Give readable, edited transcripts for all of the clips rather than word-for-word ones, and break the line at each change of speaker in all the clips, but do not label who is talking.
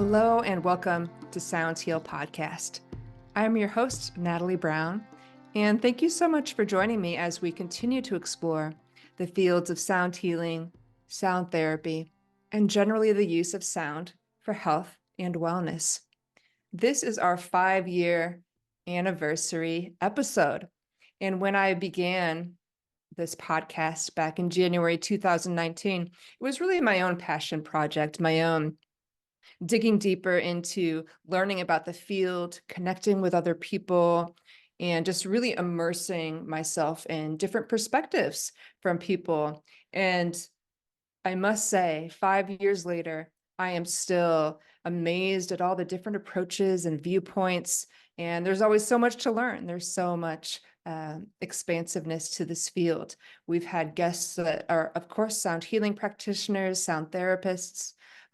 Hello and welcome to Sound Heal Podcast. I'm your host, Natalie Brown, and thank you so much for joining me as we continue to explore the fields of sound healing, sound therapy, and generally the use of sound for health and wellness. This is our 5-year anniversary episode. And when I began this podcast back in January 2019, it was really my own passion project, my own digging deeper into learning about the field, connecting with other people, and just really immersing myself in different perspectives from people. And I must say, 5 years later, I am still amazed at all the different approaches and viewpoints. And there's always so much to learn. There's so much expansiveness to this field. We've had guests that are, of course, sound healing practitioners, sound therapists,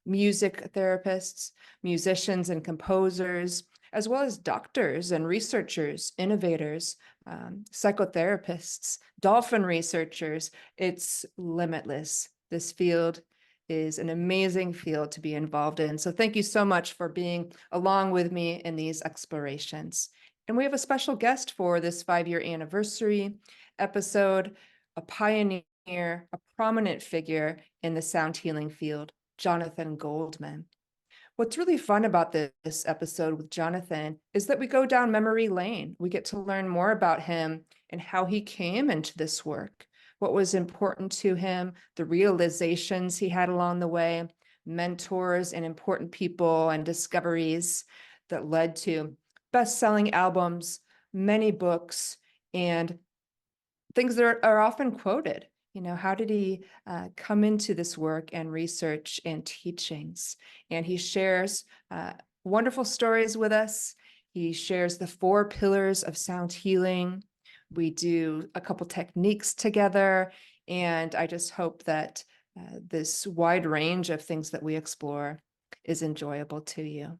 music therapists, musicians and composers, as well as doctors and researchers, innovators, psychotherapists, dolphin researchers. It's limitless. This field is an amazing field to be involved in. So thank you so much for being along with me in these explorations. And we have a special guest for this 5-year anniversary episode, a pioneer, a prominent figure in the sound healing field, Jonathan Goldman. What's really fun about this episode with Jonathan is that we go down memory lane. We get to learn more about him and how he came into this work, what was important to him, the realizations he had along the way, mentors and important people and discoveries that led to best-selling albums, many books, and things that are often quoted. You know, how did he come into this work and research and teachings? And he shares wonderful stories with us. He shares the 4 pillars of sound healing. We do a couple techniques together. And I just hope that this wide range of things that we explore is enjoyable to you.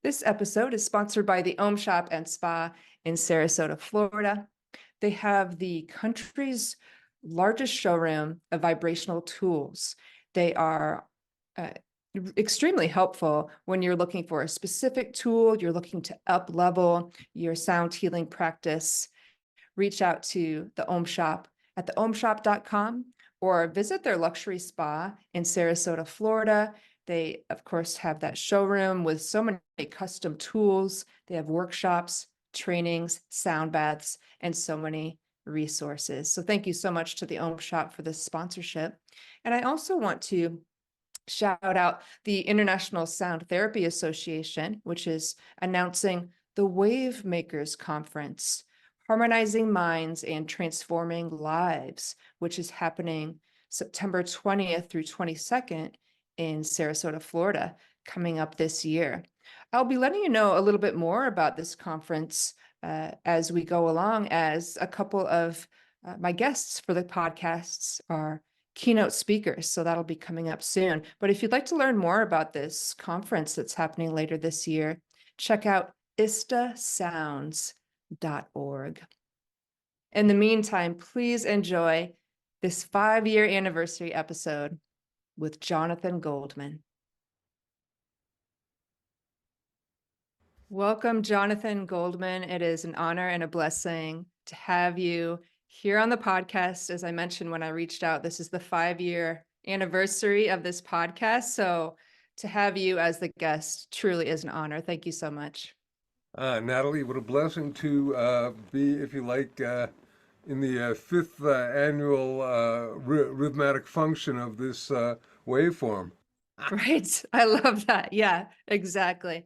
This episode is sponsored by the Om Shop and Spa in Sarasota, Florida. They have the country's largest showroom of vibrational tools. They are extremely helpful when you're looking for a specific tool, you're looking to up-level your sound healing practice. Reach out to the Om Shop at theomshop.com or visit their luxury spa in Sarasota, Florida. They, of course, have that showroom with so many custom tools. They have workshops, trainings, sound baths, and so many resources. So thank you so much to the Om Shop for this sponsorship. And I also want to shout out the International Sound Therapy Association, which is announcing the Wave Makers Conference, Harmonizing Minds and Transforming Lives, which is happening September 20th through 22nd in Sarasota, Florida, coming up this year. I'll be letting you know a little bit more about this conference as we go along, as a couple of my guests for the podcasts are keynote speakers, so that'll be coming up soon. But if you'd like to learn more about this conference that's happening later this year, check out istasounds.org. In the meantime, please enjoy this 5-year anniversary episode with Jonathan Goldman. Welcome, Jonathan Goldman. It is an honor and a blessing to have you here on the podcast. As I mentioned when I reached out, this is the 5-year anniversary of this podcast. So to have you as the guest truly is an honor. Thank you so much.
Natalie, what a blessing to be, if you like, in the 5th annual rhythmic function of this waveform.
Right. I love that. Yeah, exactly.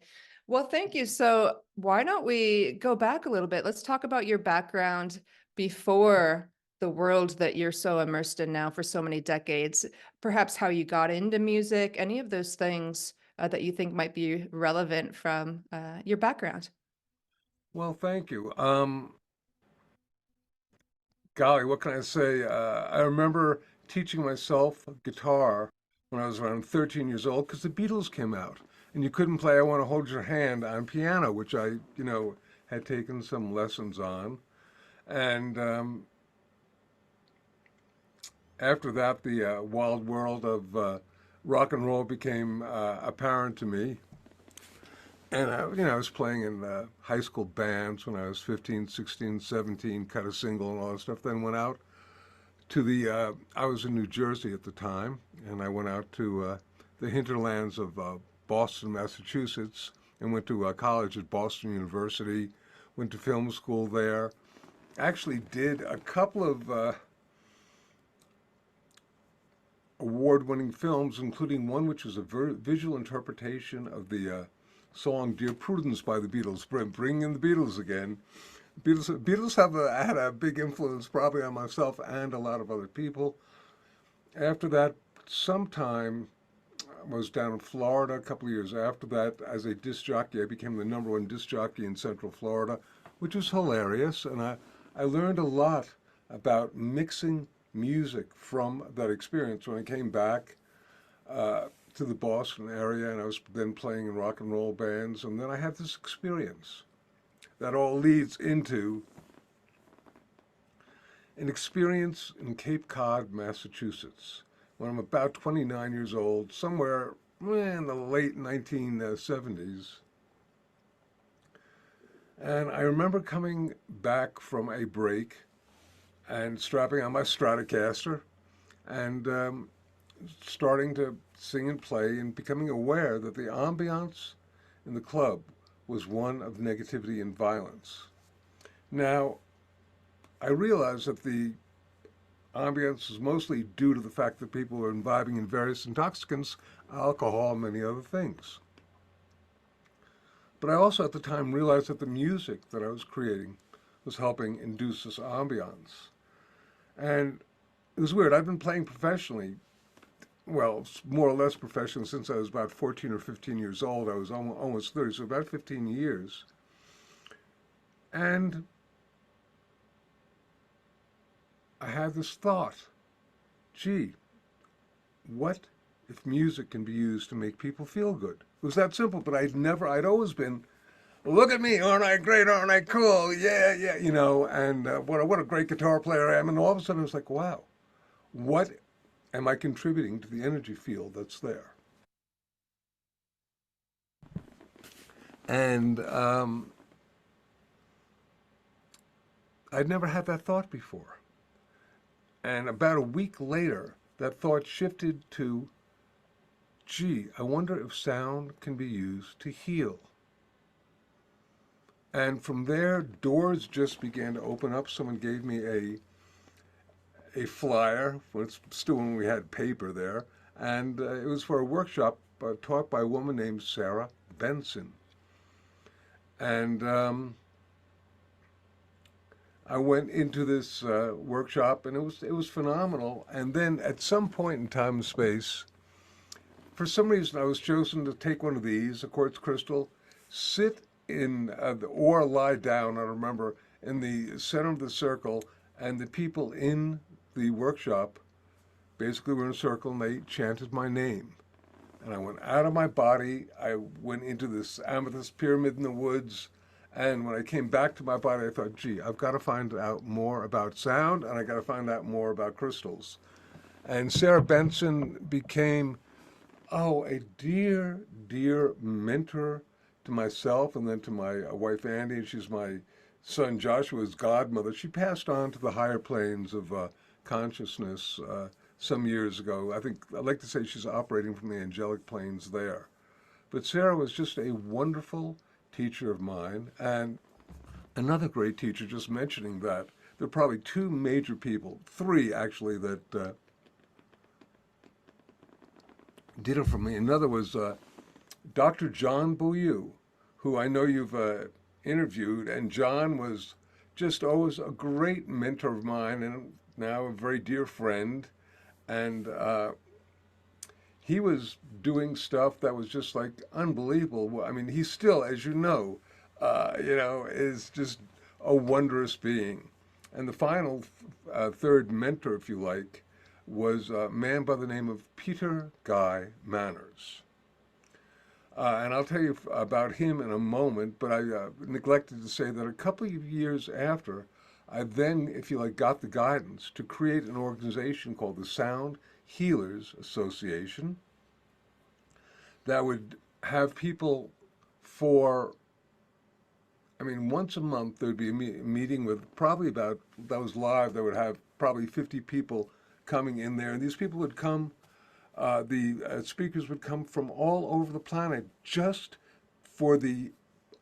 Well, thank you. So why don't we go back a little bit? Let's talk about your background before the world that you're so immersed in now for so many decades, perhaps how you got into music, any of those things that you think might be relevant from your background.
Well, thank you. Golly, what can I say? I remember teaching myself guitar when I was around 13 years old because the Beatles came out and you couldn't play I Want to Hold Your Hand on piano, which I, had taken some lessons on. And after that, the wild world of rock and roll became apparent to me. And I was playing in high school bands when I was 15, 16, 17, cut a single and all that stuff. Then went out to I was in New Jersey at the time, and I went out to the hinterlands of Boston, Massachusetts, and went to college at Boston University, went to film school there. Actually did a couple of award-winning films, including one which was a visual interpretation of the song "Dear Prudence" by the Beatles. Bringing in the Beatles again. Beatles have had a big influence probably on myself and a lot of other people. After that, sometime I was down in Florida a couple of years after that as a disc jockey. I became the #1 disc jockey in Central Florida, which was hilarious, and I learned a lot about mixing music from that experience. When I came back to the Boston area, and I was then playing in rock and roll bands, and then I had this experience that all leads into an experience in Cape Cod, Massachusetts, when I'm about 29 years old, somewhere in the late 1970s. And I remember coming back from a break and strapping on my Stratocaster and starting to sing and play and becoming aware that the ambiance in the club was one of negativity and violence. Now, I realized that the ambiance was mostly due to the fact that people were imbibing in various intoxicants, alcohol, and many other things. But I also at the time realized that the music that I was creating was helping induce this ambiance. And it was weird. I've been playing professionally, well, more or less professionally since I was about 14 or 15 years old. I was almost 30, so about 15 years. And I had this thought, gee, what if music can be used to make people feel good? It was that simple, but I'd always been, look at me, aren't I great, aren't I cool, yeah, and what a great guitar player I am. And all of a sudden I was like, wow, what am I contributing to the energy field that's there? And I'd never had that thought before. And about a week later, that thought shifted to, gee, I wonder if sound can be used to heal. And from there, doors just began to open up. Someone gave me a flyer, still when we had paper there, and it was for a workshop taught by a woman named Sarah Benson. And I went into this workshop, and it was phenomenal. And then at some point in time and space, for some reason, I was chosen to take one of these, a quartz crystal, sit in or lie down, I remember, in the center of the circle, and the people in the workshop basically were in a circle and they chanted my name. And I went out of my body, I went into this amethyst pyramid in the woods, and when I came back to my body, I thought, gee, I've got to find out more about sound, and I got to find out more about crystals. And Sarah Benson became, a dear, dear mentor to myself and then to my wife, Andi, and she's my son Joshua's godmother. She passed on to the higher planes of consciousness some years ago. I'd like to say she's operating from the angelic planes there. But Sarah was just a wonderful teacher of mine, and another great teacher, just mentioning that. There are probably two major people, three actually, that did it for me. Another was Dr. John Bouillou, who I know you've interviewed, and John was just always a great mentor of mine and now a very dear friend. And he was doing stuff that was just like unbelievable. I mean, he still, as you know, is just a wondrous being. And the final third mentor, if you like, was a man by the name of Peter Guy Manners. And I'll tell you about him in a moment, but I neglected to say that a couple of years after, I then, if you like, got the guidance to create an organization called the Sound Healers Association. that would have people for, I mean, once a month there'd be a meeting with probably about, that was live, that would have probably 50 people coming in there. And these people would come, the speakers would come from all over the planet just for the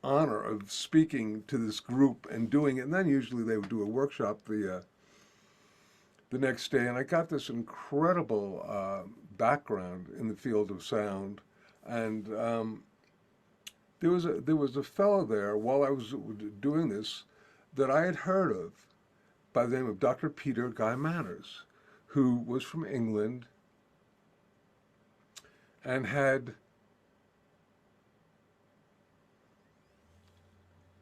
honor of speaking to this group and doing it. And then usually they would do a workshop the next day. And I got this incredible background in the field of sound. And there was a fellow there while I was doing this that I had heard of by the name of Dr. Peter Guy Manners, who was from England and had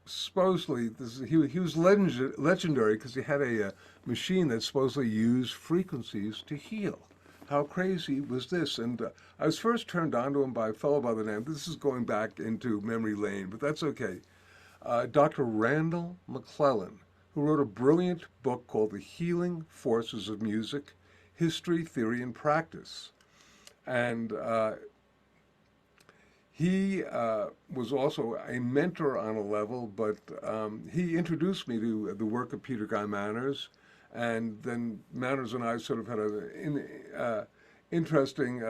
supposedly, he was legendary because he had a machine that supposedly used frequencies to heal. How crazy was this? And I was first turned on to him by a fellow by the name, this is going back into memory lane, but that's okay, Dr. Randall McClellan, who wrote a brilliant book called The Healing Forces of Music, History, Theory, and Practice. And he was also a mentor on a level, but he introduced me to the work of Peter Guy Manners, and then Manners and I sort of had an interesting,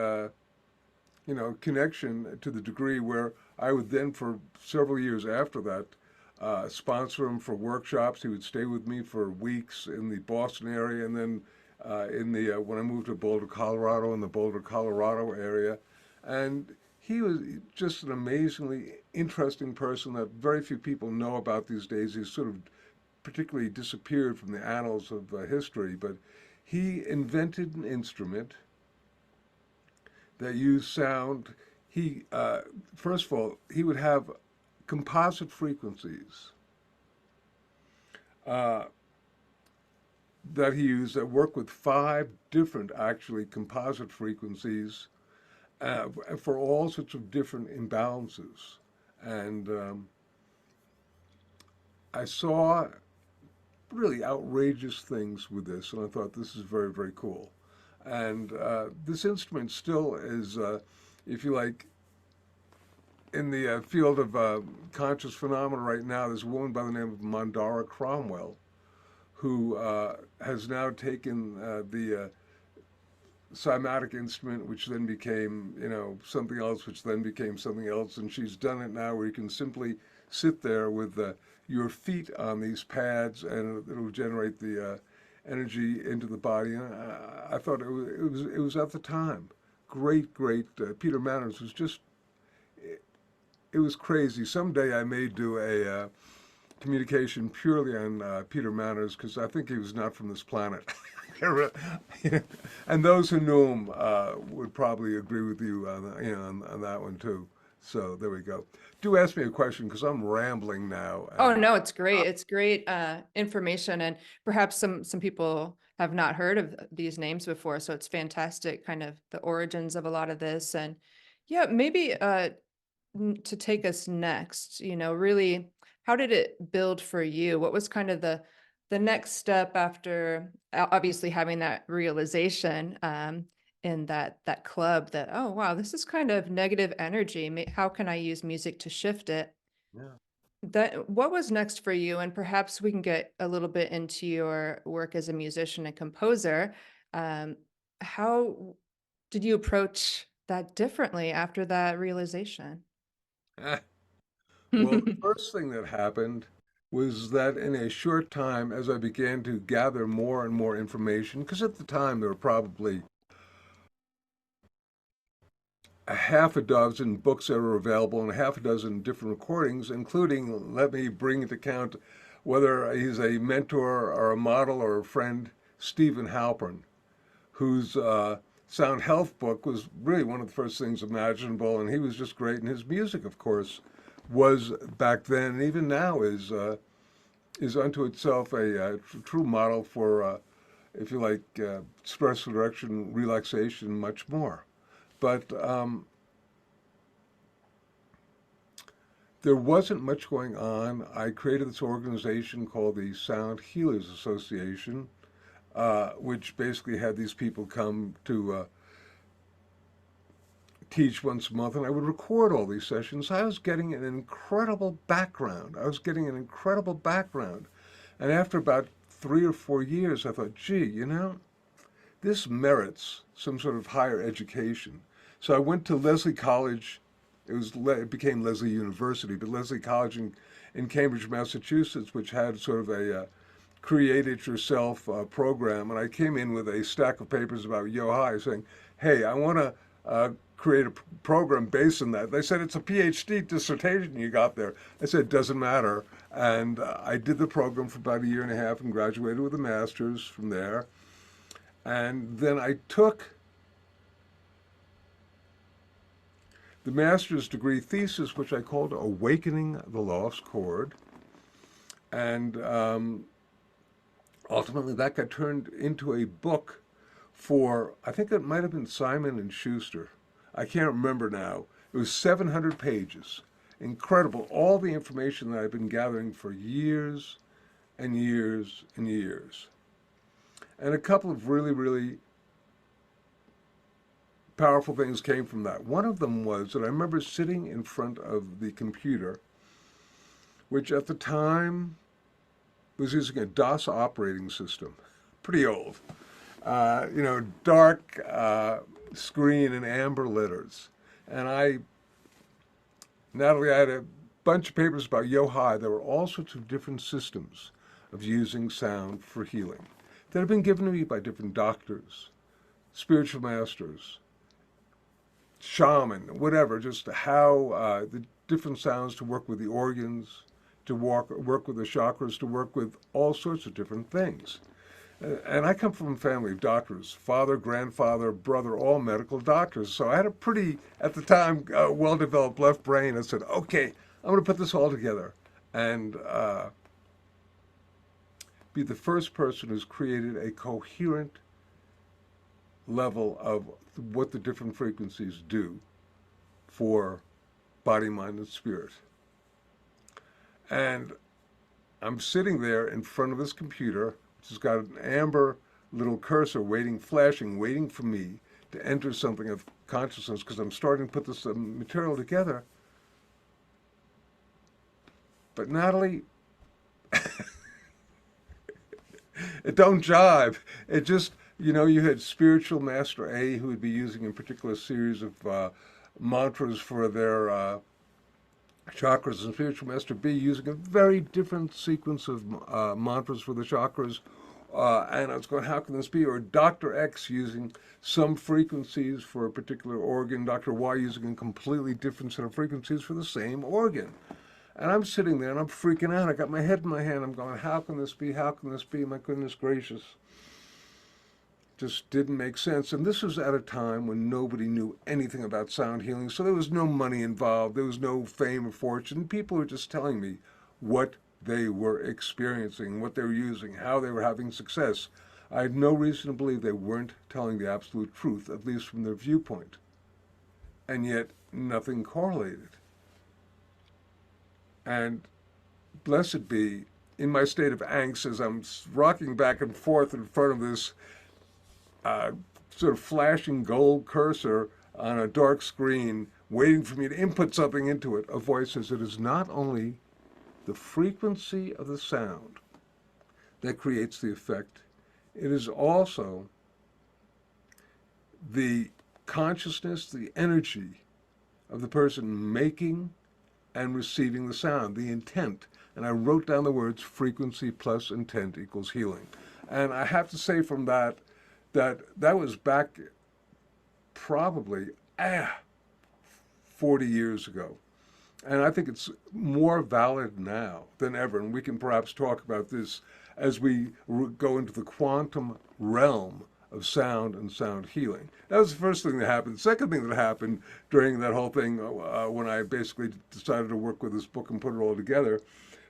connection to the degree where I would then, for several years after that, sponsor him for workshops. He would stay with me for weeks in the Boston area, and then when I moved to Boulder, Colorado, in the Boulder, Colorado area, and he was just an amazingly interesting person that very few people know about these days. He's sort of particularly disappeared from the annals of history, but he invented an instrument that used sound. He, first of all, he would have composite frequencies that he used that work with 5 different, actually, composite frequencies for all sorts of different imbalances. And I saw really outrageous things with this, and I thought this is very, very cool. And this instrument still is, if you like, in the field of conscious phenomena right now, there's a woman by the name of Mandara Cromwell, who has now taken the cymatic instrument, which then became, something else, which then became something else. And she's done it now where you can simply sit there with your feet on these pads, and it'll generate the energy into the body. And I thought it was at the time great. Peter Manners was just, it was crazy. Someday I may do a communication purely on Peter Manners, because I think he was not from this planet. And those who knew him would probably agree with you on that one too. So there we go. Do ask me a question, because I'm rambling now.
Oh, no, it's great. It's great information, and perhaps some people have not heard of these names before. So it's fantastic, kind of the origins of a lot of this. And yeah, maybe to take us next, really, how did it build for you? What was kind of the next step after obviously having that realization in that club that, oh, wow, this is kind of negative energy. How can I use music to shift it?
Yeah.
What was next for you? And perhaps we can get a little bit into your work as a musician and composer. How did you approach that differently after that realization?
Well, the first thing that happened was that in a short time, as I began to gather more and more information, because at the time there were probably a half a dozen books that were available and a half a dozen different recordings, including, let me bring into account whether he's a mentor or a model or a friend, Stephen Halpern, whose Sound Health book was really one of the first things imaginable, and he was just great. And his music, of course, was back then, and even now is unto itself a true model for, if you like, stress reduction, relaxation, much more. But there wasn't much going on. I created this organization called the Sound Healers Association, which basically had these people come to teach once a month, and I would record all these sessions. I was getting an incredible background. And after about 3 or 4 years, I thought, gee, this merits some sort of higher education. So I went to Lesley College. It became Lesley University, but Lesley College in Cambridge, Massachusetts, which had sort of a create it yourself program. And I came in with a stack of papers about Yohai saying, hey, I want to create a program based on that. They said, it's a PhD dissertation you got there. I said, doesn't matter. And I did the program for about 1.5 years and graduated with a master's from there. And then I took the master's degree thesis, which I called Awakening the Lost Chord. And ultimately that got turned into a book for, I think it might have been Simon & Schuster. I can't remember now. It was 700 pages. Incredible. All the information that I've been gathering for years and years and years. And a couple of really, really powerful things came from that. One of them was that I remember sitting in front of the computer, which at the time was using a DOS operating system. Pretty old. Dark screen and amber letters. And Natalie, I had a bunch of papers about Yohai. There were all sorts of different systems of using sound for healing that have been given to me by different doctors, spiritual masters, shaman, whatever, just how the different sounds to work with the organs, to work with the chakras, to work with all sorts of different things. And I come from a family of doctors, father, grandfather, brother, all medical doctors. So I had a pretty, at the time, well-developed left brain. I said, okay, I'm going to put this all together and be the first person who's created a coherent level of what the different frequencies do for body, mind, and spirit. And I'm sitting there in front of this computer, which has got an amber little cursor flashing, waiting for me to enter something of consciousness, because I'm starting to put this material together. But Natalie, it don't jive. It just, you had spiritual master A who would be using a particular series of mantras for their chakras, and spiritual master B using a very different sequence of mantras for the chakras. And I was going, how can this be? Or Dr. X using some frequencies for a particular organ, Dr. Y using a completely different set of frequencies for the same organ. And I'm sitting there and I'm freaking out. I got my head in my hand. I'm going, how can this be? How can this be? My goodness gracious. Just didn't make sense. And this was at a time when nobody knew anything about sound healing. So there was no money involved. There was no fame or fortune. People were just telling me what they were experiencing, what they were using, how they were having success. I had no reason to believe they weren't telling the absolute truth, at least from their viewpoint. And yet nothing correlated. And blessed be, in my state of angst, as I'm rocking back and forth in front of this sort of flashing gold cursor on a dark screen, waiting for me to input something into it, a voice says, it is not only the frequency of the sound that creates the effect, it is also the consciousness, the energy of the person making and receiving the sound, the intent. And I wrote down the words, frequency plus intent equals healing. And I have to say from that was back probably 40 years ago. And I think it's more valid now than ever. And we can perhaps talk about this as we go into the quantum realm of sound and sound healing. That was the first thing that happened. The second thing that happened during that whole thing, when I basically decided to work with this book and put it all together,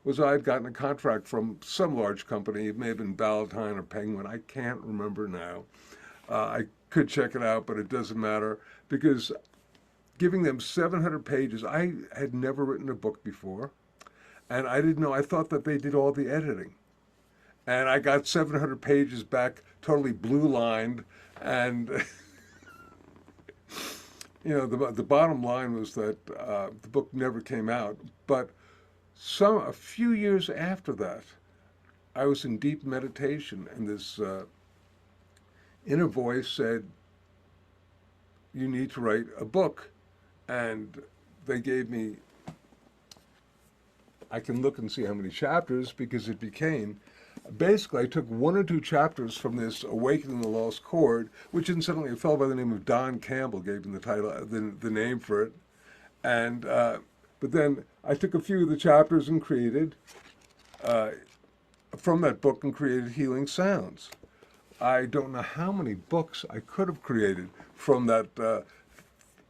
was I had gotten a contract from some large company. It may have been Ballantine or Penguin. I can't remember now. I could check it out, but it doesn't matter, because giving them 700 pages, I had never written a book before, and I didn't know. I thought that they did all the editing. And I got 700 pages back, totally blue-lined, and the bottom line was that the book never came out, but a few years after that, I was in deep meditation, and this inner voice said, "You need to write a book," and they gave me. I can look and see how many chapters because it became. Basically, I took one or two chapters from this Awakening the Lost Chord, which incidentally a fellow by the name of Don Campbell gave him the title, the name for it, and but then I took a few of the chapters and created from that book and created Healing Sounds. I don't know how many books I could have created from that.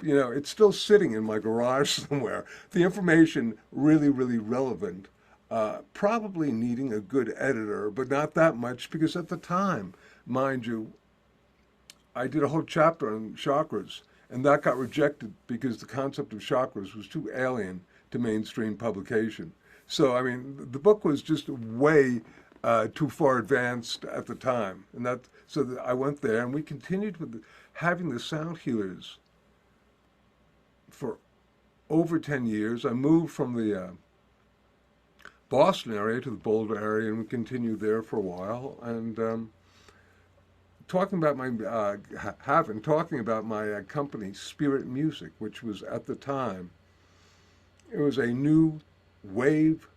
It's still sitting in my garage somewhere. The information really, really relevant. Probably needing a good editor, but not that much because at the time, mind you, I did a whole chapter on chakras, and that got rejected because the concept of chakras was too alien to mainstream publication. So, I mean, the book was just way too far advanced at the time, and I went there, and we continued with having the sound healers for over 10 years. I moved from the Boston area to the Boulder area, and we continued there for a while. And talking about my company, Spirit Music, which was at the time, it was a new wave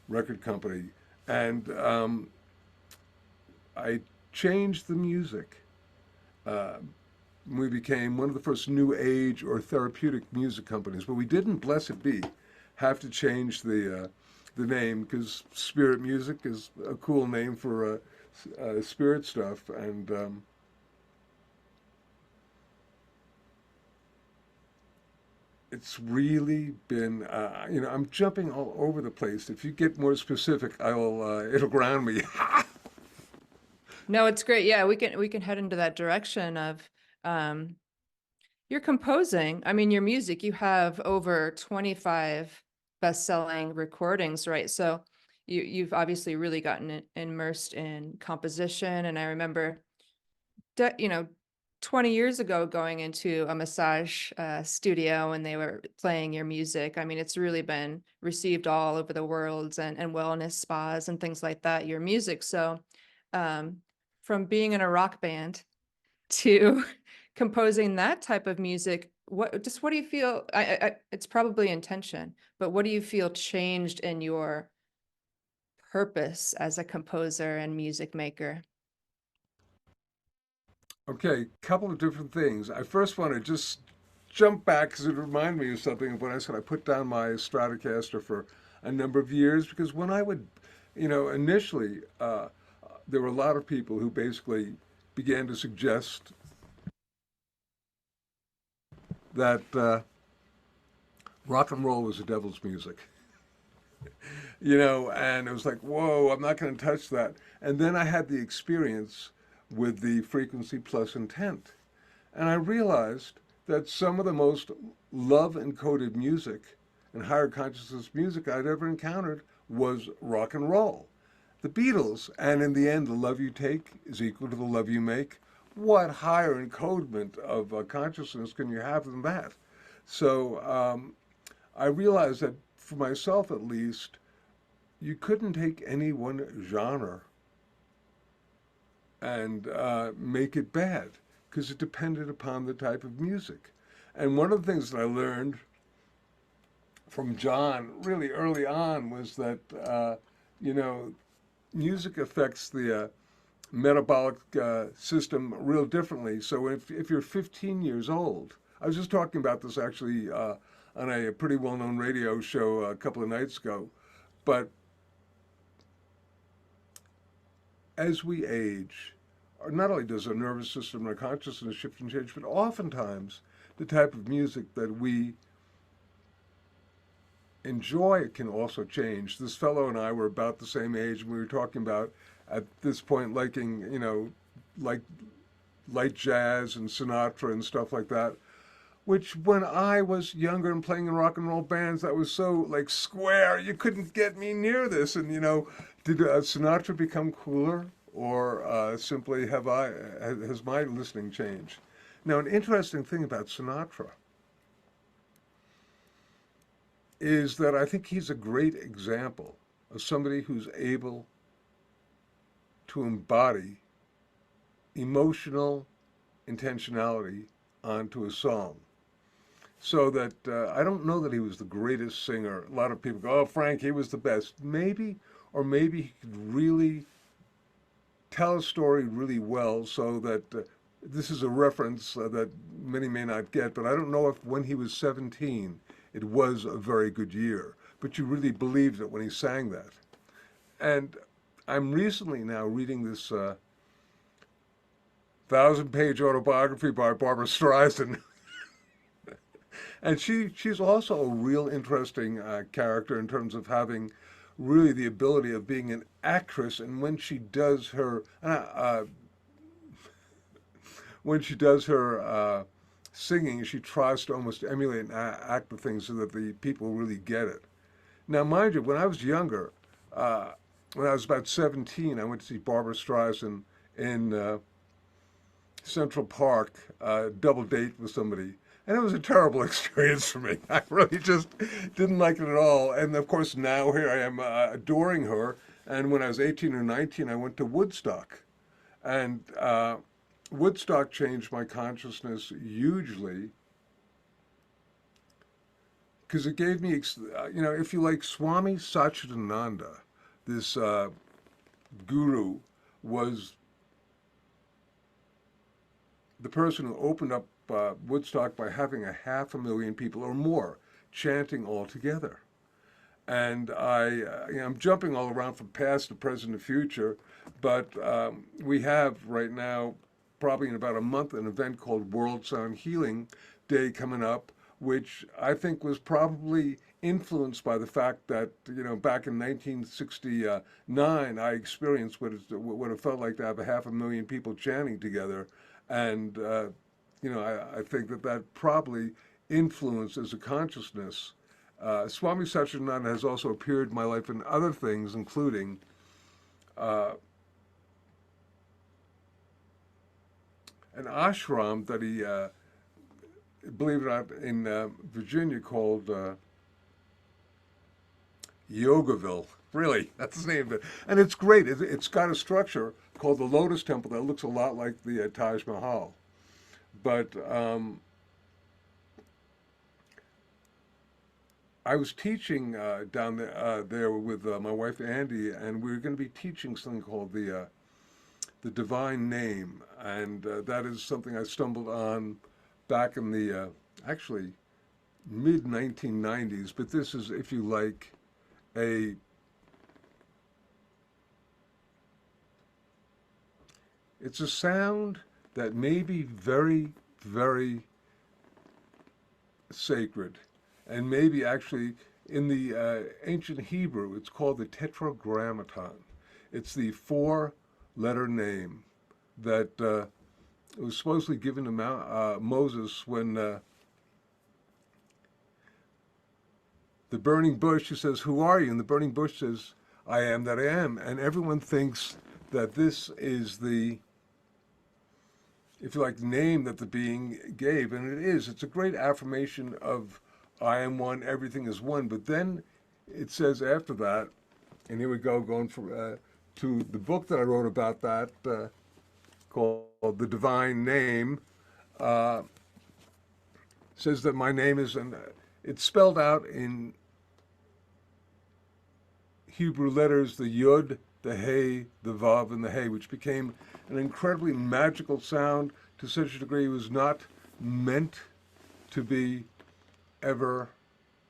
record company, and I changed the music. We became one of the first new age or therapeutic music companies, but we didn't, bless it be, have to change the name because Spirit Music is a cool name for spirit stuff, and it's really been I'm jumping all over the place. If you get more specific, it'll ground me.
No, it's great. Yeah, we can head into that direction of you're composing. I mean, your music, you have over 25 best-selling recordings, right? So you've obviously really gotten immersed in composition. And I remember, 20 years ago going into a massage studio and they were playing your music. I mean, it's really been received all over the world and wellness spas and things like that, your music. So from being in a rock band to composing that type of music, what do you feel? It's probably intention, but what do you feel changed in your purpose as a composer and music maker?
Okay, couple of different things. I first want to just jump back because it reminded me of something when I said I put down my Stratocaster for a number of years because when I would, initially, there were a lot of people who basically began to suggest that rock and roll was the devil's music. And it was like, whoa, I'm not going to touch that. And then I had the experience with the frequency plus intent. And I realized that some of the most love-encoded music and higher consciousness music I'd ever encountered was rock and roll. The Beatles, and in the end, the love you take is equal to the love you make. What higher encodement of consciousness can you have than that? So I realized that for myself at least, you couldn't take any one genre and make it bad because it depended upon the type of music. And one of the things that I learned from John really early on was that, music affects the metabolic system real differently. So if you're 15 years old, I was just talking about this actually on a pretty well-known radio show a couple of nights ago, but as we age, not only does our nervous system and our consciousness shift and change, but oftentimes the type of music that we enjoy can also change. This fellow and I were about the same age, and we were talking about at this point liking, like light jazz and Sinatra and stuff like that, which when I was younger and playing in rock and roll bands, that was so like square, you couldn't get me near this. And, did Sinatra become cooler or simply has my listening changed? Now, an interesting thing about Sinatra, is that I think he's a great example of somebody who's able to embody emotional intentionality onto a song. So that I don't know that he was the greatest singer. A lot of people go, "Oh, Frank, he was the best." Maybe, or maybe he could really tell a story really well. So that this is a reference that many may not get, but I don't know if when he was 17, it was a very good year. But you really believed it when he sang that. And I'm recently now reading this 1,000-page autobiography by Barbara Streisand. And she's also a real interesting character in terms of having really the ability of being an actress. And when she does her singing, she tries to almost emulate and act the things so that the people really get it. Now, mind you, when I was younger, when I was about 17, I went to see Barbara Streisand in Central Park, double date with somebody. And it was a terrible experience for me. I really just didn't like it at all. And of course, now here I am adoring her. And when I was 18 or 19, I went to Woodstock. And Woodstock changed my consciousness hugely because it gave me, if you like, Swami Satchidananda, this guru, was the person who opened up Woodstock by having 500,000 people or more chanting all together. And I'm jumping all around from past to present to future, but we have right now, probably in about a month, an event called World Sound Healing Day coming up, which I think was probably influenced by the fact that, back in 1969, I experienced what it felt like to have 500,000 people chanting together. And I think that probably influences a consciousness. Swami Satchidananda has also appeared in my life in other things, including an ashram that he, believe it or not, in Virginia called Yogaville. Really, that's the name of it. And it's great. It's got a structure called the Lotus Temple that looks a lot like the Taj Mahal. But I was teaching down there with my wife Andi, and we were going to be teaching something called the Divine Name, and that is something I stumbled on back in the actually mid 1990s. But this is, if you like, it's a sound that may be very, very sacred. And maybe actually in the ancient Hebrew, it's called the Tetragrammaton. It's the 4-letter name that was supposedly given to Moses when the burning bush, he says, "Who are you?" And the burning bush says, "I am that I am." And everyone thinks that this is the, if you like, name that the being gave. And it is. It's a great affirmation of I am one, everything is one. But then it says after that, and here we go, going to the book that I wrote about that, called The Divine Name, says that my name is, and it's spelled out in Hebrew letters, the Yud, the Hey, the Vav, and the Hey, which became an incredibly magical sound to such a degree it was not meant to be ever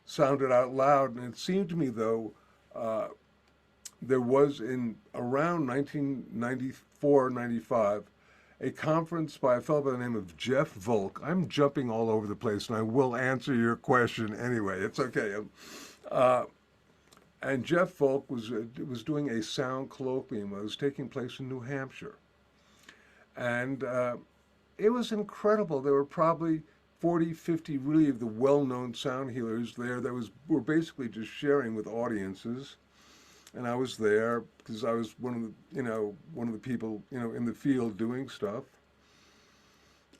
sounded out loud. And it seemed to me, though, there was in around 1994, 95, a conference by a fellow by the name of Jeff Volk. I'm jumping all over the place, and I will answer your question anyway. It's okay. And Jeff Volk was doing a sound colloquium that was taking place in New Hampshire. And it was incredible. There were probably 40, 50 really of the well-known sound healers there that were basically just sharing with audiences. And I was there because I was one of the people, in the field doing stuff.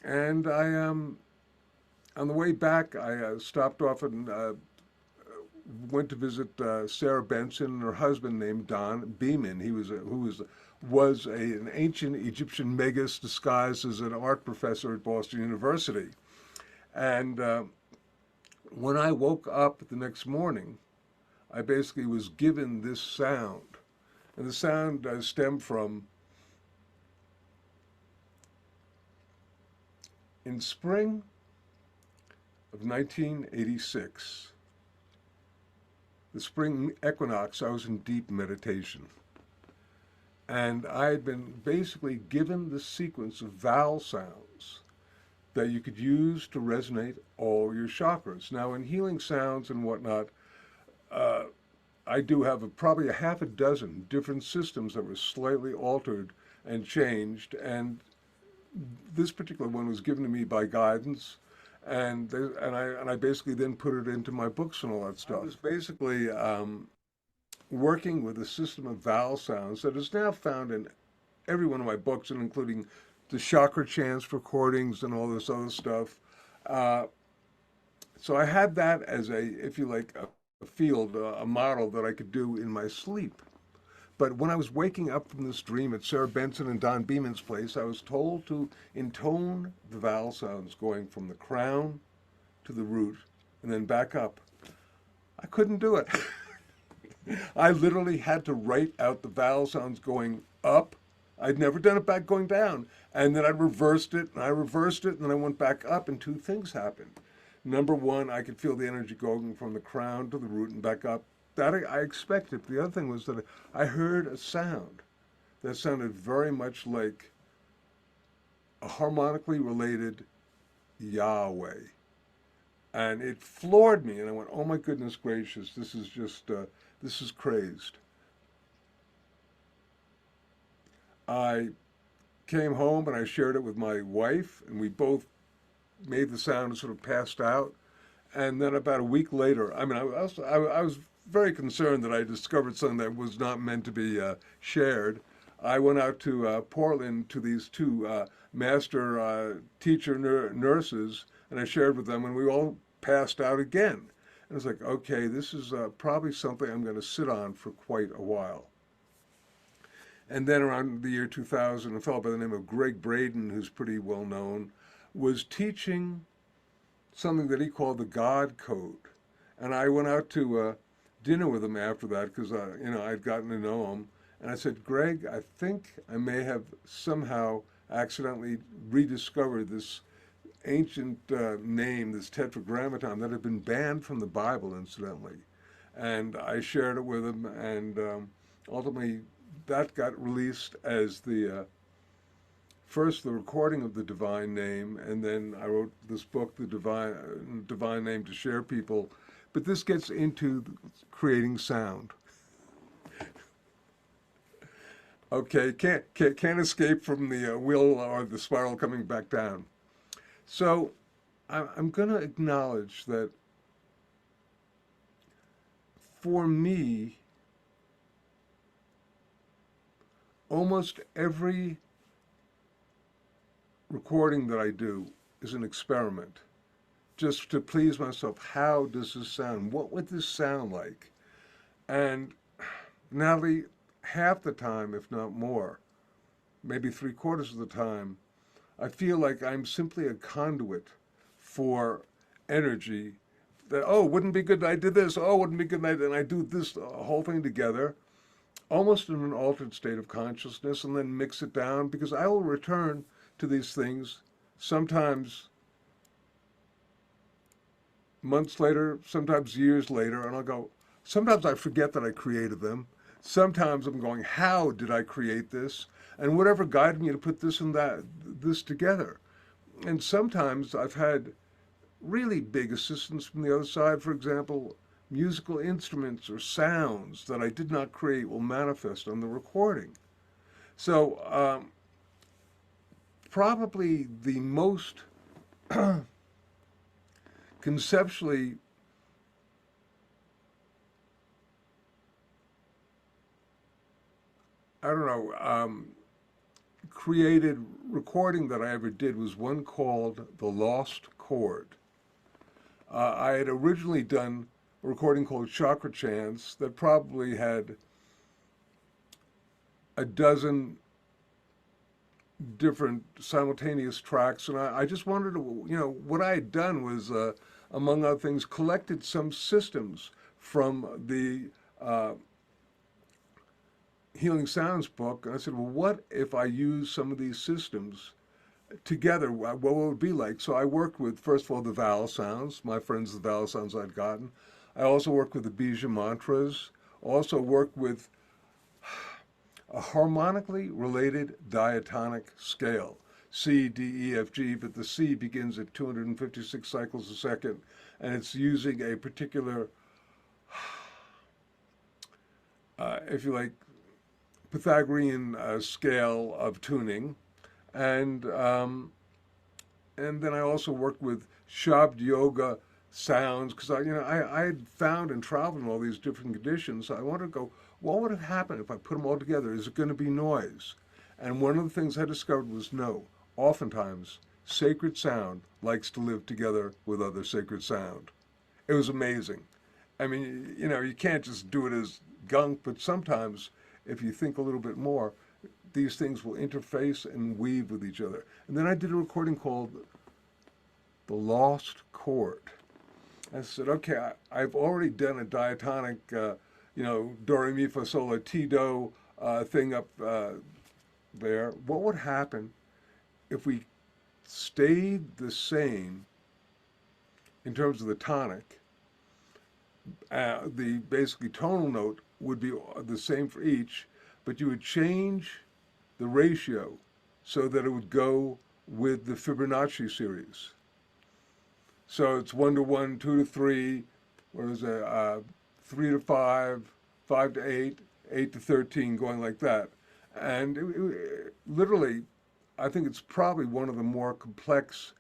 And I, on the way back, I stopped off at went to visit Sarah Benson and her husband named Don Beeman. He was an ancient Egyptian magus disguised as an art professor at Boston University. And when I woke up the next morning, I basically was given this sound. And the sound stemmed from, in spring of 1986, the spring equinox, I was in deep meditation. And I had been basically given the sequence of vowel sounds that you could use to resonate all your chakras. Now, in healing sounds and whatnot, I do have probably a half a dozen different systems that were slightly altered and changed. And this particular one was given to me by guidance. And I basically then put it into my books and all that stuff. I was basically working with a system of vowel sounds that is now found in every one of my books, and including the Chakra Chants recordings and all this other stuff. So I had that as if you like, a field, a model that I could do in my sleep. But when I was waking up from this dream at Sarah Benson and Don Beeman's place, I was told to intone the vowel sounds going from the crown to the root and then back up. I couldn't do it. I literally had to write out the vowel sounds going up. I'd never done it back going down. And then I reversed it, and I reversed it, and then I went back up, and two things happened. Number one, I could feel the energy going from the crown to the root and back up. That I expected. The other thing was that I heard a sound that sounded very much like a harmonically related Yahweh. And it floored me, and I went, oh my goodness gracious, this is just, this is crazed. I came home and I shared it with my wife, and we both made the sound and sort of passed out. And then about a week later, I mean, I was very concerned that I discovered something that was not meant to be shared. I went out to Portland to these two master teacher nurses, and I shared with them, and we all passed out again. And it's like, okay, this is probably something I'm going to sit on for quite a while. And then around the year 2000, a fellow by the name of Greg Braden, who's pretty well known, was teaching something that he called the God Code. And I went out to dinner with him after that because, I'd gotten to know him. And I said, Greg, I think I may have somehow accidentally rediscovered this ancient name, this tetragrammaton, that had been banned from the Bible, incidentally. And I shared it with him, and ultimately that got released as first the recording of the divine name, and then I wrote this book, The Divine Name to Share People. But this gets into creating sound. Okay, can't escape from the wheel or the spiral coming back down. So I'm going to acknowledge that for me, almost every recording that I do is an experiment, just to please myself. How does this sound? What would this sound like? And Natalie, half the time, if not more, maybe 3/4 of the time, I feel like I'm simply a conduit for energy that, oh, wouldn't be good I did this, oh, wouldn't be good and I do this whole thing together, almost in an altered state of consciousness, and then mix it down, because I will return to these things sometimes months later, sometimes years later, and I'll go, sometimes I forget that I created them. Sometimes I'm going, how did I create this? And whatever guided me to put this and this together. And sometimes I've had really big assistance from the other side. For example, musical instruments or sounds that I did not create will manifest on the recording. So probably the most conceptually created recording that I ever did was one called The Lost Chord. I had originally done a recording called Chakra Chants that probably had a dozen different simultaneous tracks, and I just wanted to, what I had done was, among other things, collected some systems from the Healing Sounds book, and I said, well, what if I use some of these systems together? What would it be like? So I worked with, first of all, the vowel sounds, my friends, the vowel sounds I'd gotten. I also worked with the Bija mantras, also worked with a harmonically related diatonic scale, C, D, E, F, G, but the C begins at 256 cycles a second, and it's using a particular, if you like, Pythagorean scale of tuning, and then I also worked with Shabd Yoga sounds because I had found and traveled in all these different conditions. So I wanted to go, what would have happened if I put them all together? Is it going to be noise? And one of the things I discovered was no. Oftentimes, sacred sound likes to live together with other sacred sound. It was amazing. I mean, you can't just do it as gunk, but sometimes if you think a little bit more, these things will interface and weave with each other. And then I did a recording called The Lost Chord. I said, okay, I've already done a diatonic, do, re, mi, fa, sol, la, ti, do thing up there. What would happen if we stayed the same in terms of the tonic? The basically tonal note would be the same for each, but you would change the ratio so that it would go with the Fibonacci series. So it's 1 to 1, 2 to 3, or is it 3 to 5, 5 to 8, 8 to 13, going like that. And literally, I think it's probably one of the more complex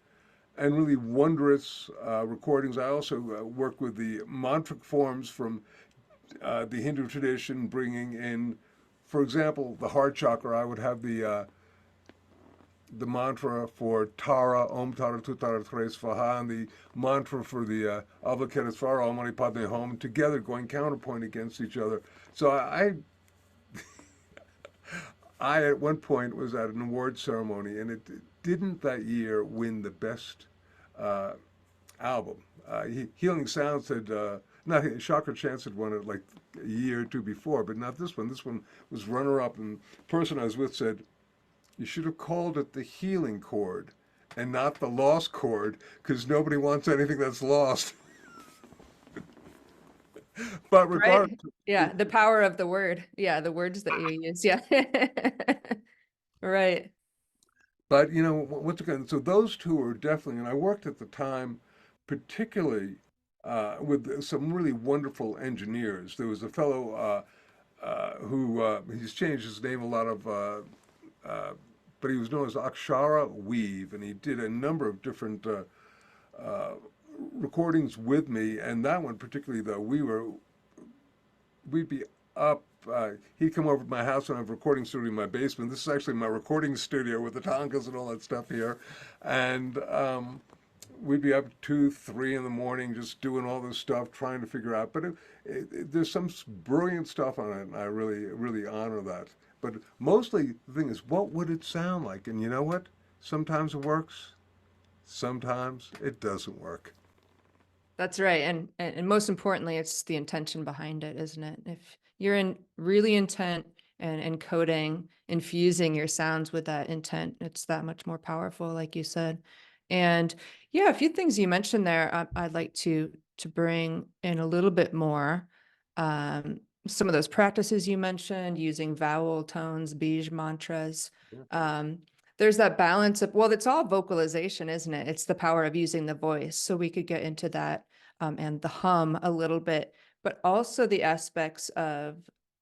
and really wondrous recordings. I also work with the mantric forms from the Hindu tradition, bringing in, for example, the heart chakra. I would have the mantra for Tara, Om Tara Tu Tara Tre Svaha, and the mantra for the Avalokita Svara, Om Mani Padme Hum, together going counterpoint against each other. So I at one point was at an award ceremony, and it didn't that year win the best album. Healing Sounds had, not Chakra Chants had won it like a year or two before, but not this one. This one was runner-up, and the person I was with said, you should have called it the healing chord and not the lost chord, because nobody wants anything that's lost. But regardless,
Right. Yeah. The power of the word. Yeah. The words that you use. Yeah. Right.
but once again, so those two are definitely, and I worked at the time, particularly with some really wonderful engineers. There was a fellow who he's changed his name a lot of. But he was known as Akshara Weave, and he did a number of different recordings with me. And that one particularly, though, we'd be up. He'd come over to my house and I have a recording studio in my basement. This is actually my recording studio with the tonkas and all that stuff here. And we'd be up 2, 3 in the morning just doing all this stuff, trying to figure out. But there's some brilliant stuff on it, and I really, really honor that. But mostly the thing is, what would it sound like? And you know what? Sometimes it works. Sometimes it doesn't work.
That's right. And most importantly, it's the intention behind it, isn't it? If you're really intent and encoding, infusing your sounds with that intent, it's that much more powerful, like you said. And yeah, a few things you mentioned there, I'd like to bring in a little bit more. Some of those practices you mentioned, using vowel tones, Bij mantras. There's that balance of, well, it's all vocalization, isn't it? It's the power of using the voice. So we could get into that and the hum a little bit, but also the aspects of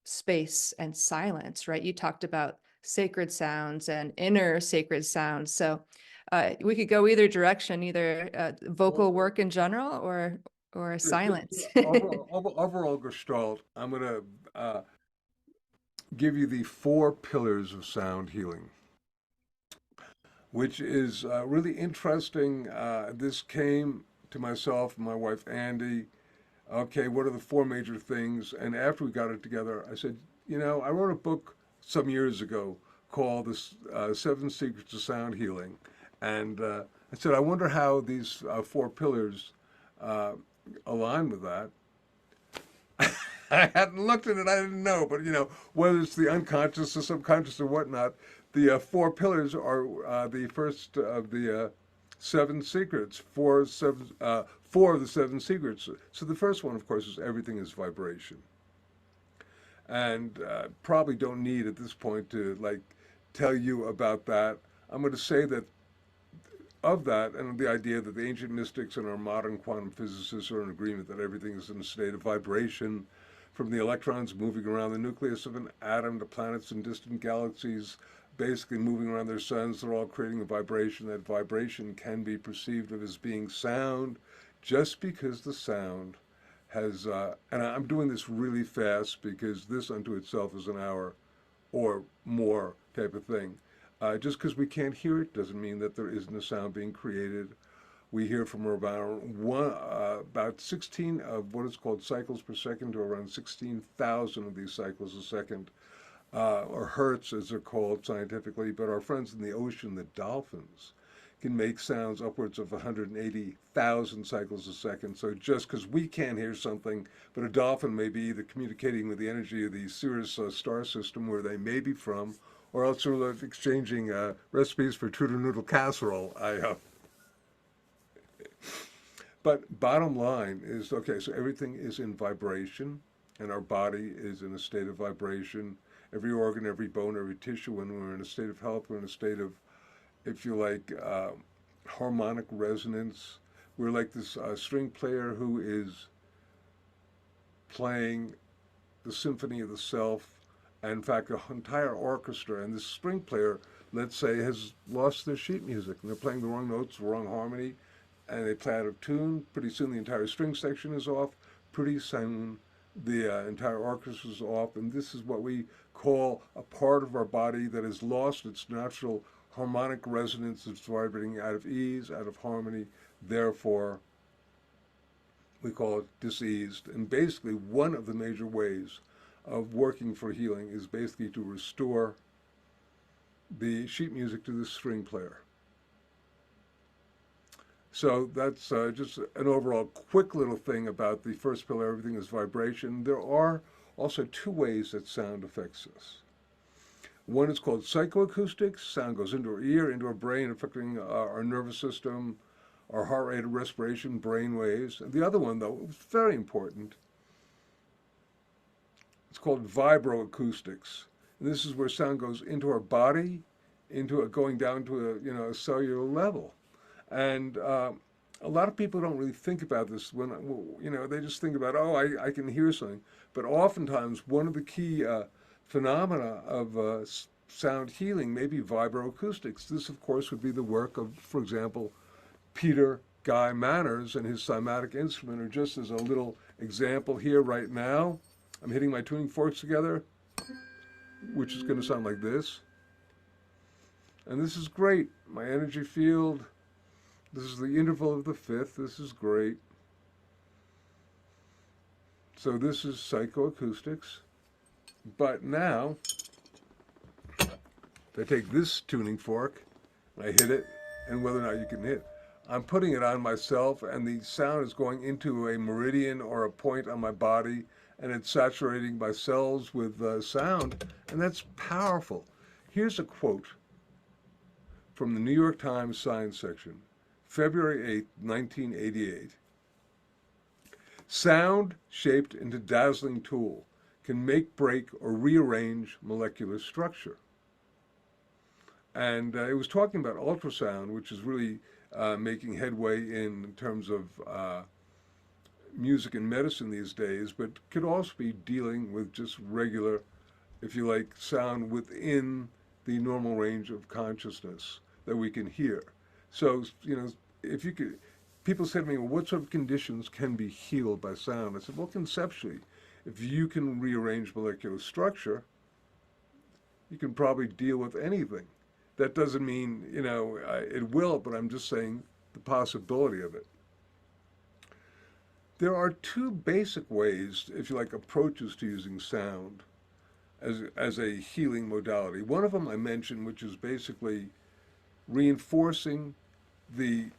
space and silence, right? You talked about sacred sounds and inner sacred sounds. So we could go either direction, either vocal work in general or silence.
Overall gestalt, I'm going to give you the 4 pillars of sound healing, which is really interesting. This came to myself and my wife, Andi, okay, what are the four major things? And after we got it together, I said, I wrote a book some years ago called The Seven Secrets of Sound Healing. And I said, I wonder how these four pillars align with that. I hadn't looked at it, I didn't know, but whether it's the unconscious or subconscious or whatnot, the four pillars are the first of the seven secrets, four of the seven secrets. So the first one, of course, is everything is vibration. And probably don't need at this point to tell you about that. I'm going to say that of that, and the idea that the ancient mystics and our modern quantum physicists are in agreement that everything is in a state of vibration, from the electrons moving around the nucleus of an atom to planets in distant galaxies, basically moving around their suns, they're all creating a vibration. That vibration can be perceived as being sound, just because the sound has, and I'm doing this really fast because this unto itself is an hour or more type of thing. Just because we can't hear it doesn't mean that there isn't a sound being created. We hear from about 16 of what is called cycles per second to around 16,000 of these cycles a second, or hertz as they're called scientifically. But our friends in the ocean, the dolphins, can make sounds upwards of 180,000 cycles a second. So just because we can't hear something, but a dolphin may be either communicating with the energy of the Sirius star system where they may be from, or else they're exchanging recipes for Tudor noodle casserole. But bottom line is, okay, so everything is in vibration, and our body is in a state of vibration. Every organ, every bone, every tissue, when we're in a state of health, we're in a state of, if you like, harmonic resonance. We're like this string player who is playing the symphony of the self. And in fact, an entire orchestra, and this string player, let's say, has lost their sheet music, and they're playing the wrong notes, the wrong harmony, and they play out of tune. Pretty soon the entire string section is off. Pretty soon the entire orchestra is off, and this is what we call a part of our body that has lost its natural harmonic resonance. It's vibrating out of ease, out of harmony. Therefore, we call it diseased. And basically, one of the major ways of working for healing is basically to restore the sheet music to the string player. So that's just an overall quick little thing about the first pillar, everything is vibration. There are also two ways that sound affects us. One is called psychoacoustics. Sound goes into our ear, into our brain, affecting our nervous system, our heart rate, respiration, brain waves. And the other one, though, is very important. It's called vibroacoustics. And this is where sound goes into our body, going down to a cellular level. And a lot of people don't really think about this when, they just think about, I can hear something. But oftentimes, one of the key phenomena of sound healing may be vibroacoustics. This, of course, would be the work of, for example, Peter Guy Manners and his cymatic instrument, or just as a little example here right now, I'm hitting my tuning forks together, which is going to sound like this. And this is great. My energy field. This is the interval of the fifth. This is great. So this is psychoacoustics. But now, if I take this tuning fork, and I hit it, and whether or not you can hit, I'm putting it on myself, and the sound is going into a meridian or a point on my body, and it's saturating my cells with sound, and that's powerful. Here's a quote from the New York Times Science section, February 8, 1988. Sound, shaped into dazzling tool, can make, break, or rearrange molecular structure. And it was talking about ultrasound, which is really making headway in terms of music and medicine these days, but could also be dealing with just regular, if you like, sound within the normal range of consciousness that we can hear. So, if you could, people said to me, well, what sort of conditions can be healed by sound? I said, well, conceptually, if you can rearrange molecular structure, you can probably deal with anything. That doesn't mean, it will, but I'm just saying the possibility of it. There are two basic ways, if you like, approaches to using sound as a healing modality. One of them I mentioned, which is basically reinforcing the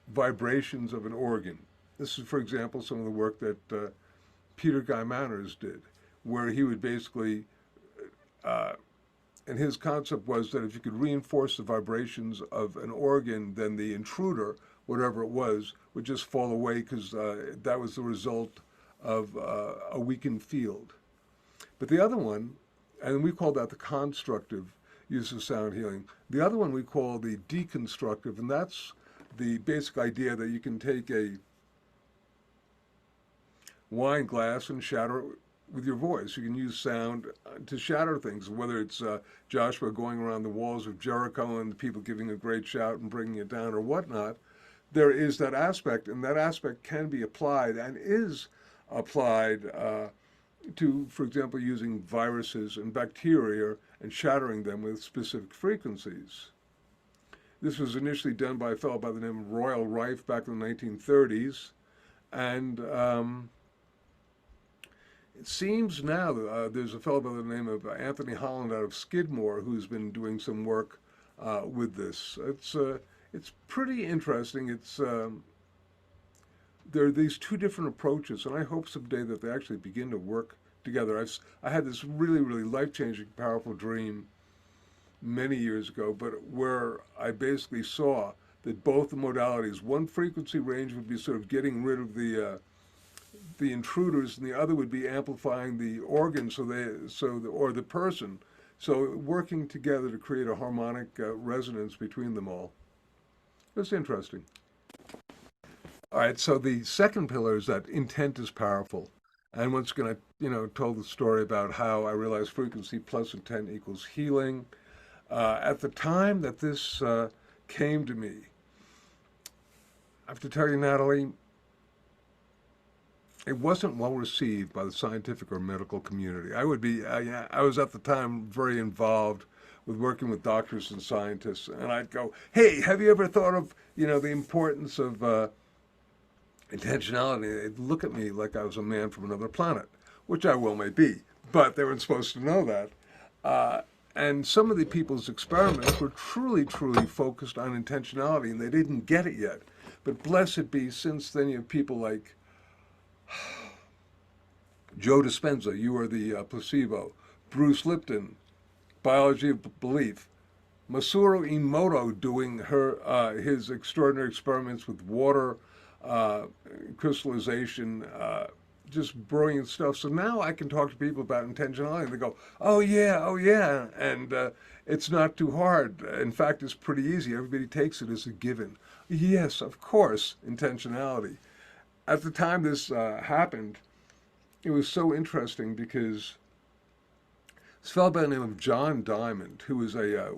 vibrations of an organ. This is, for example, some of the work that Peter Guy Manners did, where he would basically, and his concept was that if you could reinforce the vibrations of an organ, then the intruder, whatever it was, would just fall away because that was the result of a weakened field. But the other one, and we call that the constructive use of sound healing. The other one we call the deconstructive, and that's the basic idea that you can take a wine glass and shatter it with your voice. You can use sound to shatter things, whether it's Joshua going around the walls of Jericho and people giving a great shout and bringing it down or whatnot. There is that aspect, and that aspect can be applied and is applied to, for example, using viruses and bacteria and shattering them with specific frequencies. This was initially done by a fellow by the name of Royal Rife back in the 1930s, and it seems now there's a fellow by the name of Anthony Holland out of Skidmore who's been doing some work with this. It's pretty interesting. There are these two different approaches, and I hope someday that they actually begin to work together. I had this really, really life-changing, powerful dream many years ago, but where I basically saw that both the modalities, one frequency range would be sort of getting rid of the intruders, and the other would be amplifying the organ, or the person, so working together to create a harmonic resonance between them all. It's interesting. All right, so the second pillar is that intent is powerful. And once again, I told the story about how I realized frequency plus intent equals healing. At the time that this came to me, I have to tell you, Natalie, it wasn't well received by the scientific or medical community. I was at the time very involved with working with doctors and scientists, and I'd go, hey, have you ever thought of, the importance of intentionality? They'd look at me like I was a man from another planet, which I well may be, but they weren't supposed to know that. And some of the people's experiments were truly, truly focused on intentionality, and they didn't get it yet. But blessed be, since then you have people like Joe Dispenza, You Are the Placebo, Bruce Lipton, Biology of Belief, Masaru Emoto doing his extraordinary experiments with water crystallization, just brilliant stuff. So now I can talk to people about intentionality, and they go, oh yeah, and it's not too hard. In fact, it's pretty easy. Everybody takes it as a given. Yes, of course, intentionality. At the time this happened, it was so interesting because this fellow by the name of John Diamond, who was a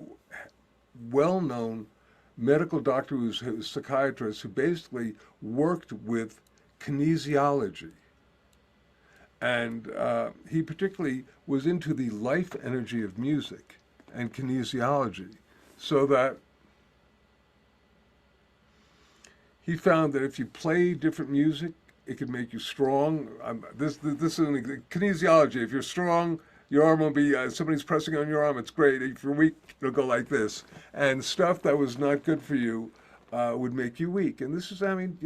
well-known medical doctor, who was a psychiatrist, who basically worked with kinesiology. And he particularly was into the life energy of music and kinesiology, so that he found that if you play different music, it could make you strong. This is an kinesiology. If you're strong, your arm will be, somebody's pressing on your arm, it's great. If you're weak, it'll go like this. And stuff that was not good for you would make you weak. And this is, and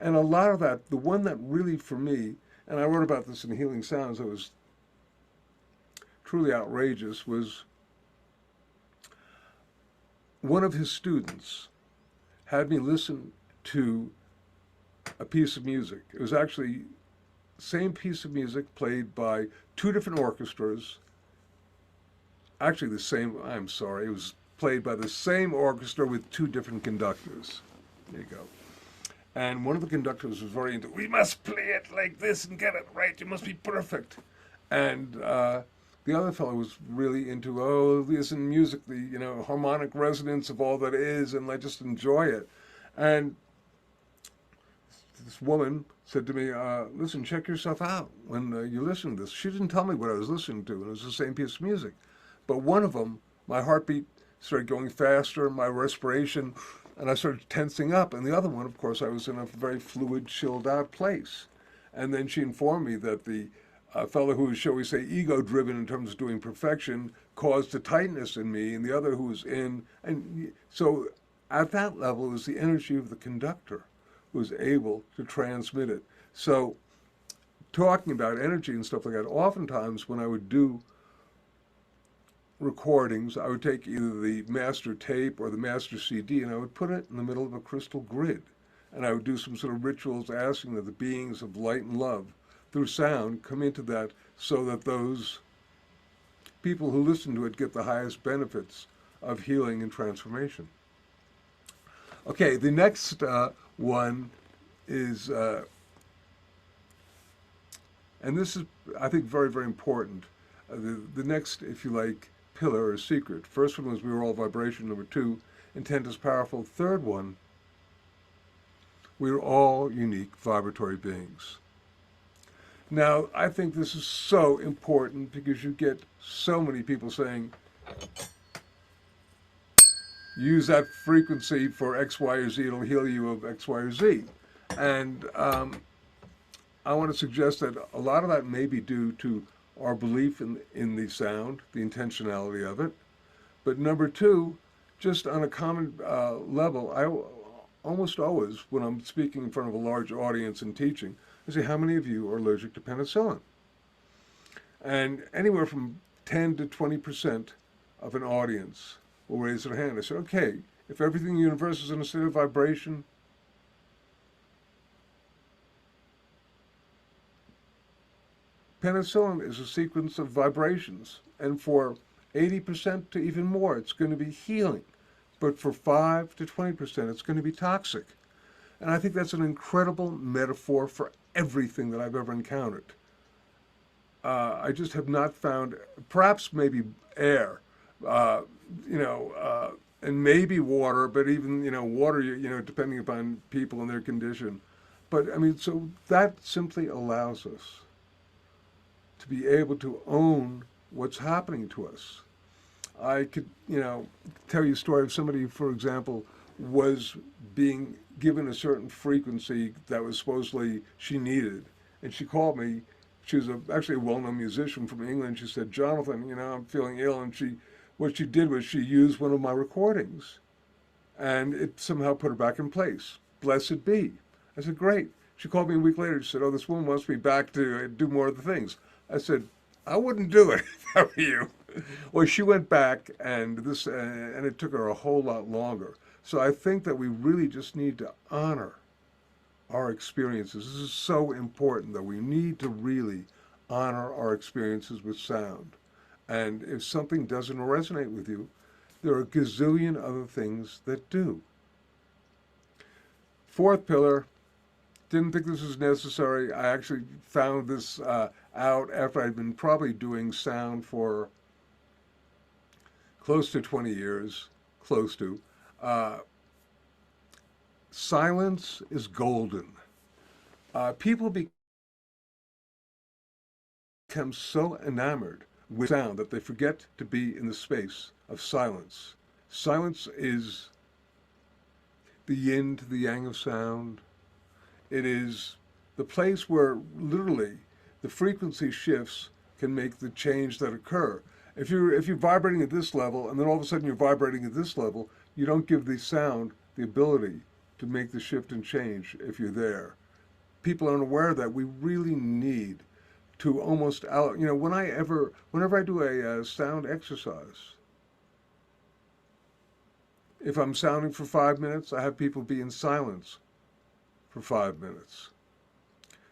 a lot of that, the one that really for me, and I wrote about this in Healing Sounds, that was truly outrageous, was one of his students had me listen to a piece of music. It was actually the same piece of music played by two different orchestras. Actually it was played by the same orchestra with two different conductors. There you go. And one of the conductors was very into, we must play it like this and get it right, you must be perfect. And the other fellow was really into, listen, music, the harmonic resonance of all that is, and let's just enjoy it. And this woman said to me, listen, check yourself out when you listen to this. She didn't tell me what I was listening to, and it was the same piece of music. But one of them, my heartbeat started going faster, my respiration, and I started tensing up. And the other one, of course, I was in a very fluid, chilled out place. And then she informed me that the fellow who was, shall we say, ego driven in terms of doing perfection caused a tightness in me, and the other who was in. And so at that level, it was the energy of the conductor who was able to transmit it. So talking about energy and stuff like that, oftentimes when I would do recordings, I would take either the master tape or the master CD and I would put it in the middle of a crystal grid. And I would do some sort of rituals asking that the beings of light and love through sound come into that so that those people who listen to it get the highest benefits of healing and transformation. Okay, the next one is, and this is, I think, very, very important. The next, if you like, pillar or secret. First one was we were all vibration. Number two, intent is powerful. Third one, we are all unique vibratory beings. Now, I think this is so important because you get so many people saying, use that frequency for X, Y, or Z, it'll heal you of X, Y, or Z. And I want to suggest that a lot of that may be due to our belief in the sound, the intentionality of it. But number two, just on a common level, I almost always, when I'm speaking in front of a large audience and teaching, I say, how many of you are allergic to penicillin? And anywhere from 10 to 20% of an audience will raise their hand. I said, okay, if everything in the universe is in a state of vibration, penicillin is a sequence of vibrations. And for 80% to even more, it's going to be healing. But for 5 to 20%, it's going to be toxic. And I think that's an incredible metaphor for everything that I've ever encountered. I just have not found, perhaps maybe air, and maybe water, but even, water, depending upon people and their condition. But I mean, so that simply allows us to be able to own what's happening to us. I could, tell you a story of somebody, for example, was being given a certain frequency that was supposedly she needed. And she called me. She was actually a well-known musician from England. She said, Jonathan, I'm feeling ill. And what she did was she used one of my recordings. And it somehow put her back in place. Blessed be. I said, great. She called me a week later. She said, oh, this woman wants me back to do more of the things. I said, I wouldn't do it if I were you. Well, she went back, and it took her a whole lot longer. So I think that we really just need to honor our experiences. This is so important that we need to really honor our experiences with sound. And if something doesn't resonate with you, there are a gazillion other things that do. Fourth pillar, didn't think this was necessary. I actually found this out after I'd been probably doing sound for close to 20 years, close to. Silence is golden. People become so enamored with sound that they forget to be in the space of silence. Silence is the yin to the yang of sound. It is the place where literally the frequency shifts can make the change that occur. If you're vibrating at this level and then all of a sudden you're vibrating at this level, you don't give the sound the ability to make the shift and change if you're there. People aren't aware that we really need to almost whenever I do a sound exercise, if I'm sounding for 5 minutes, I have people be in silence for 5 minutes.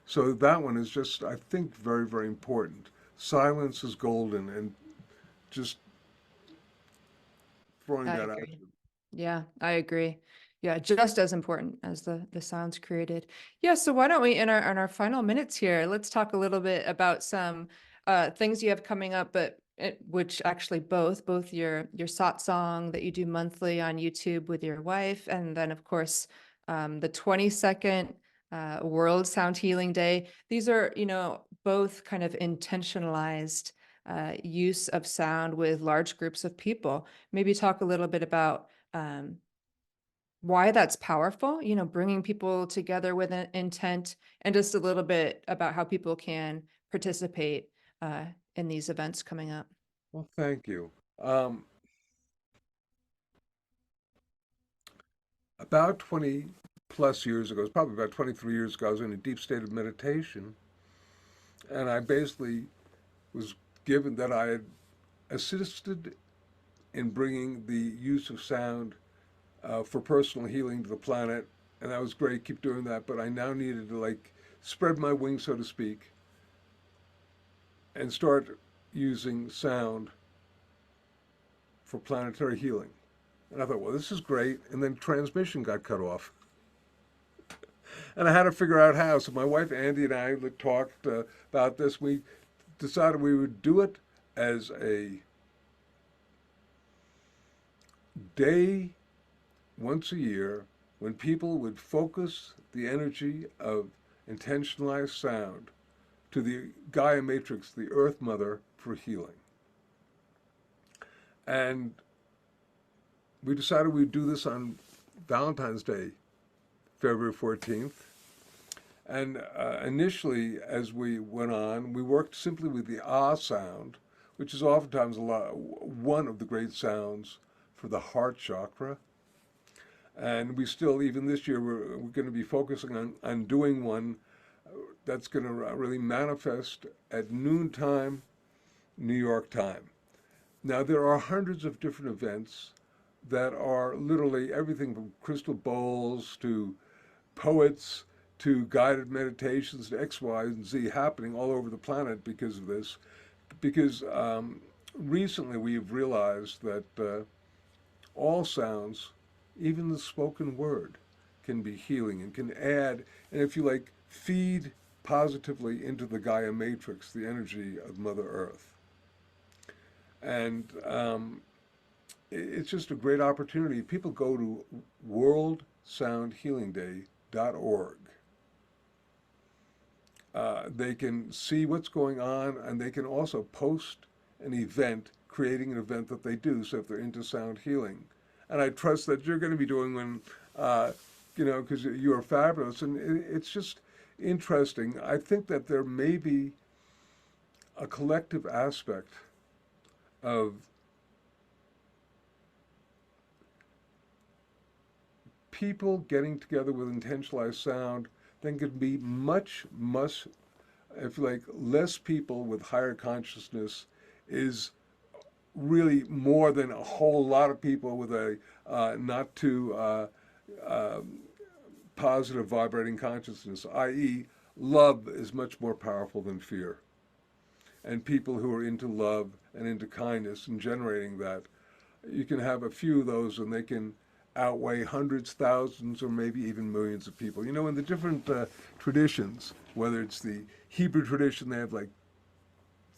So that one is just, I think, very, very important. Silence is golden, and just throwing that out.
Yeah, I agree. Yeah, just as important as the sounds created. Yeah, so why don't we, in our final minutes here, let's talk a little bit about some things you have coming up, but which actually both your satsang that you do monthly on YouTube with your wife, and then of course the 22nd World Sound Healing Day. These are, both kind of intentionalized use of sound with large groups of people. Maybe talk a little bit about why that's powerful, you know, bringing people together with an intent, and just a little bit about how people can participate in these events coming up.
Well, thank you. Um, about 20 plus years ago, it's probably about 23 years ago, I was in a deep state of meditation, and I basically was given that I had assisted in bringing the use of sound for personal healing to the planet, and that was great. Keep doing that, but I now needed to like spread my wings, so to speak, and start using sound for planetary healing. And I thought, well, this is great. And then transmission got cut off, and I had to figure out how. So my wife Andi and I talked about this. We decided we would do it as a day once a year when people would focus the energy of intentionalized sound to the Gaia matrix, the Earth Mother, for healing. And we decided we'd do this on Valentine's Day, February 14th. And initially, as we went on, we worked simply with the ah sound, which is oftentimes one of the great sounds for the heart chakra. And we still, even this year, we're going to be focusing on doing one that's going to really manifest at noontime, New York time. Now, there are hundreds of different events that are literally everything from crystal bowls to poets to guided meditations to X, Y, and Z happening all over the planet because of this. Because recently we've realized that all sounds, even the spoken word, can be healing and can add, and if you like, feed positively into the Gaia matrix, the energy of Mother Earth. And it's just a great opportunity. People go to worldsoundhealingday.org. They can see what's going on, and they can also post an event, creating an event that they do, so if they're into sound healing. And I trust that you're going to be doing one, because you are fabulous. And it's just interesting. I think that there may be a collective aspect of people getting together with intentionalized sound, then could be much, if you like, less people with higher consciousness is really more than a whole lot of people with a not too positive vibrating consciousness, i.e., love is much more powerful than fear. And people who are into love and into kindness and generating that, you can have a few of those and they can outweigh hundreds, thousands, or maybe even millions of people. You know, in the different traditions, whether it's the Hebrew tradition, they have like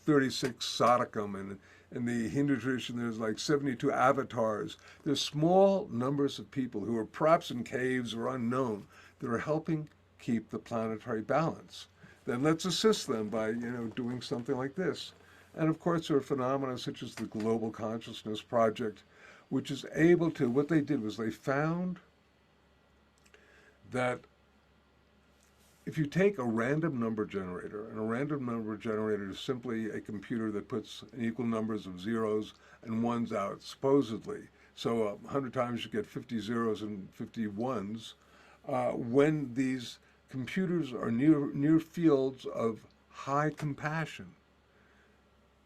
36 Sodicum, and in the Hindu tradition, there's like 72 avatars. There's small numbers of people who are perhaps in caves or unknown that are helping keep the planetary balance. Then let's assist them by, doing something like this. And of course, there are phenomena such as the Global Consciousness Project, which is able to, what they did was they found that if you take a random number generator, and a random number generator is simply a computer that puts equal numbers of zeros and ones out, supposedly. So 100 times you get 50 zeros and 50 ones. When these computers are near fields of high compassion,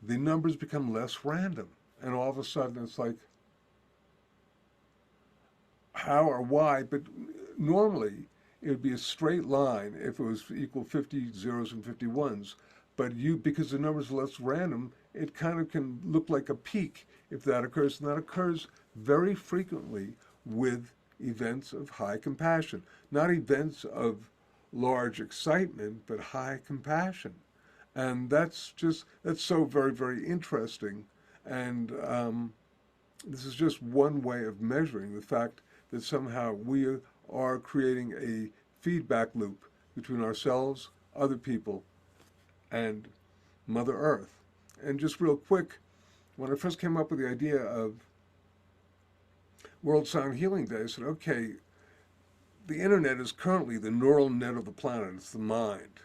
the numbers become less random. And all of a sudden it's like, how or why? But normally it would be a straight line if it was equal 50 zeros and 50 ones. But because the numbers are less random, it kind of can look like a peak if that occurs. And that occurs very frequently with events of high compassion. Not events of large excitement, but high compassion. And that's so very, very interesting. And this is just one way of measuring the fact that somehow we are creating a feedback loop between ourselves, other people, and Mother Earth. And just real quick, when I first came up with the idea of World Sound Healing Day, I said, okay, the internet is currently the neural net of the planet. It's the mind.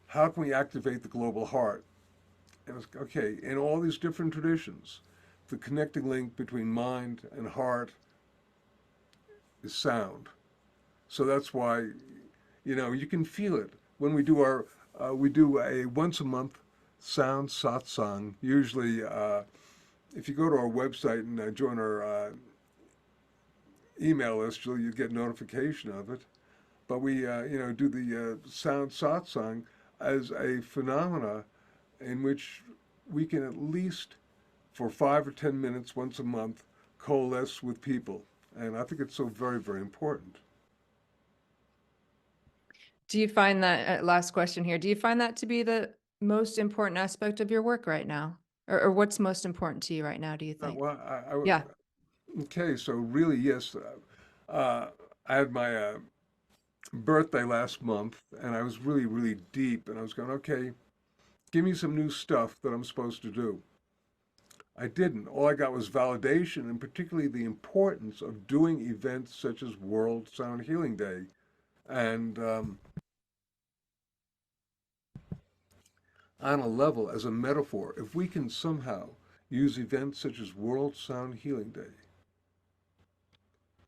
How can we activate the global heart? And it's, okay, in all these different traditions, the connecting link between mind and heart is sound. So that's why, you can feel it when we do a once a month sound satsang. Usually, if you go to our website and join our email list, you get notification of it. But we, do the sound satsang as a phenomena in which we can at least, for 5 or 10 minutes once a month, coalesce with people. And I think it's so very, very important.
Do you find that, last question here, do you find that to be the most important aspect of your work right now? Or what's most important to you right now, do you think?
Well,
Yeah.
okay, so really, yes, I had my birthday last month, and I was really, really deep, and I was going, okay, give me some new stuff that I'm supposed to do. I didn't. All I got was validation, and particularly the importance of doing events such as World Sound Healing Day. And on a level, as a metaphor, if we can somehow use events such as World Sound Healing Day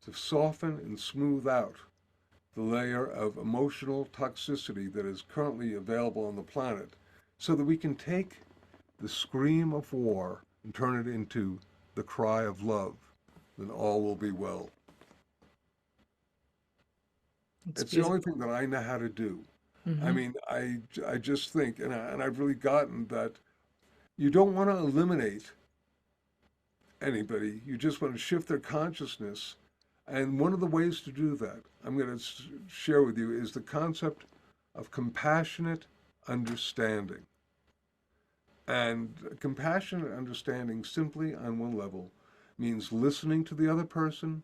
to soften and smooth out the layer of emotional toxicity that is currently available on the planet, so that we can take the scream of war and turn it into the cry of love, then all will be well.
It's
It's the only
beautiful.
thing that I know how to do. I
Hmm.
mean, I just think, and I've really gotten that you don't want to eliminate anybody. You just want to shift their consciousness. And one of the ways to do that, I'm going to share with you, is the concept of compassionate understanding. And compassionate understanding, simply on one level, means listening to the other person,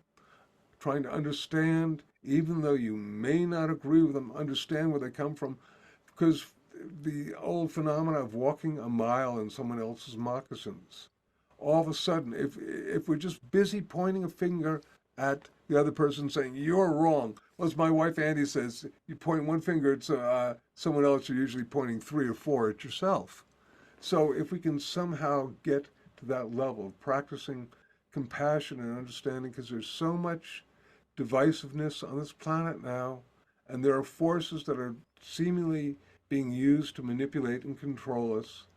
trying to understand, even though you may not agree with them, understand where they come from. Because the old phenomena of walking a mile in someone else's moccasins, all of a sudden, if we're just busy pointing a finger at the other person saying, you're wrong. Well, as my wife Andi says, you point one finger at someone else, you're usually pointing 3 or 4 at yourself. So if we can somehow get to that level of practicing compassion and understanding, because there's so much divisiveness on this planet now, and there are forces that are seemingly being used to manipulate and control us,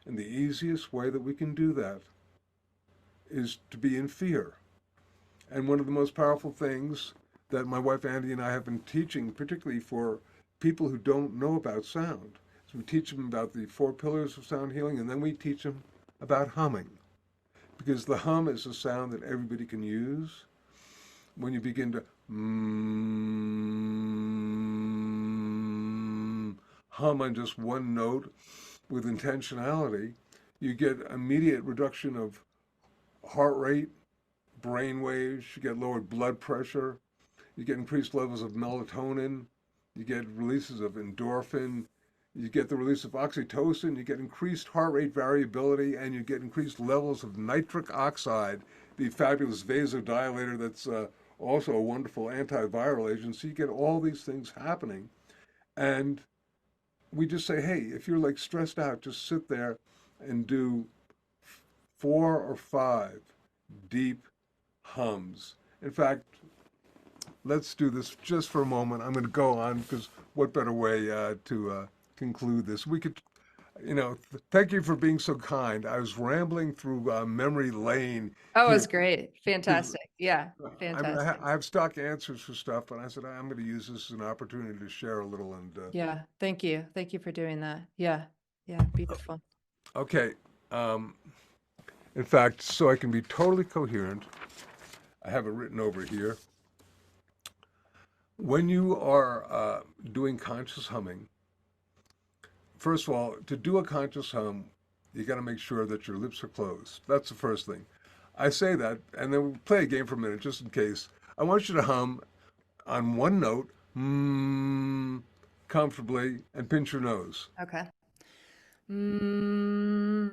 and the easiest way that we can do that is to be in fear. And one of the most powerful things that my wife Andi and I have been teaching, particularly for people who don't know about sound, is we teach them about the 4 pillars of sound healing, and then we teach them about humming. Because the hum is a sound that everybody can use. When you begin to hum on just one note with intentionality, you get immediate reduction of heart rate, brain waves, you get lowered blood pressure, you get increased levels of melatonin, you get releases of endorphin, you get the release of oxytocin, you get increased heart rate variability, and you get increased levels of nitric oxide, the fabulous vasodilator that's also a wonderful antiviral agent. So you get all these things happening. And we just say, hey, if you're like stressed out, just sit there and do 4 or 5 deep hums. In fact, let's do this just for a moment. I'm going to go on because what better way to conclude this? We could, thank you for being so kind. I was rambling through memory lane
Oh,
here
it's great.
because
Fantastic. Yeah,
I
fantastic.
have stock answers for stuff, and I said I'm going to use this as an opportunity to share a little. And
Yeah, thank you. Thank you for doing that. Yeah, yeah, beautiful.
okay, um, in fact, so I can be totally coherent, I have it written over here. When you are doing conscious humming, first of all, to do a conscious hum, you got to make sure that your lips are closed. That's the first thing. I say that, and then we'll play a game for a minute just in case. I want you to hum on one note, comfortably, and pinch your nose.
Okay. Mm.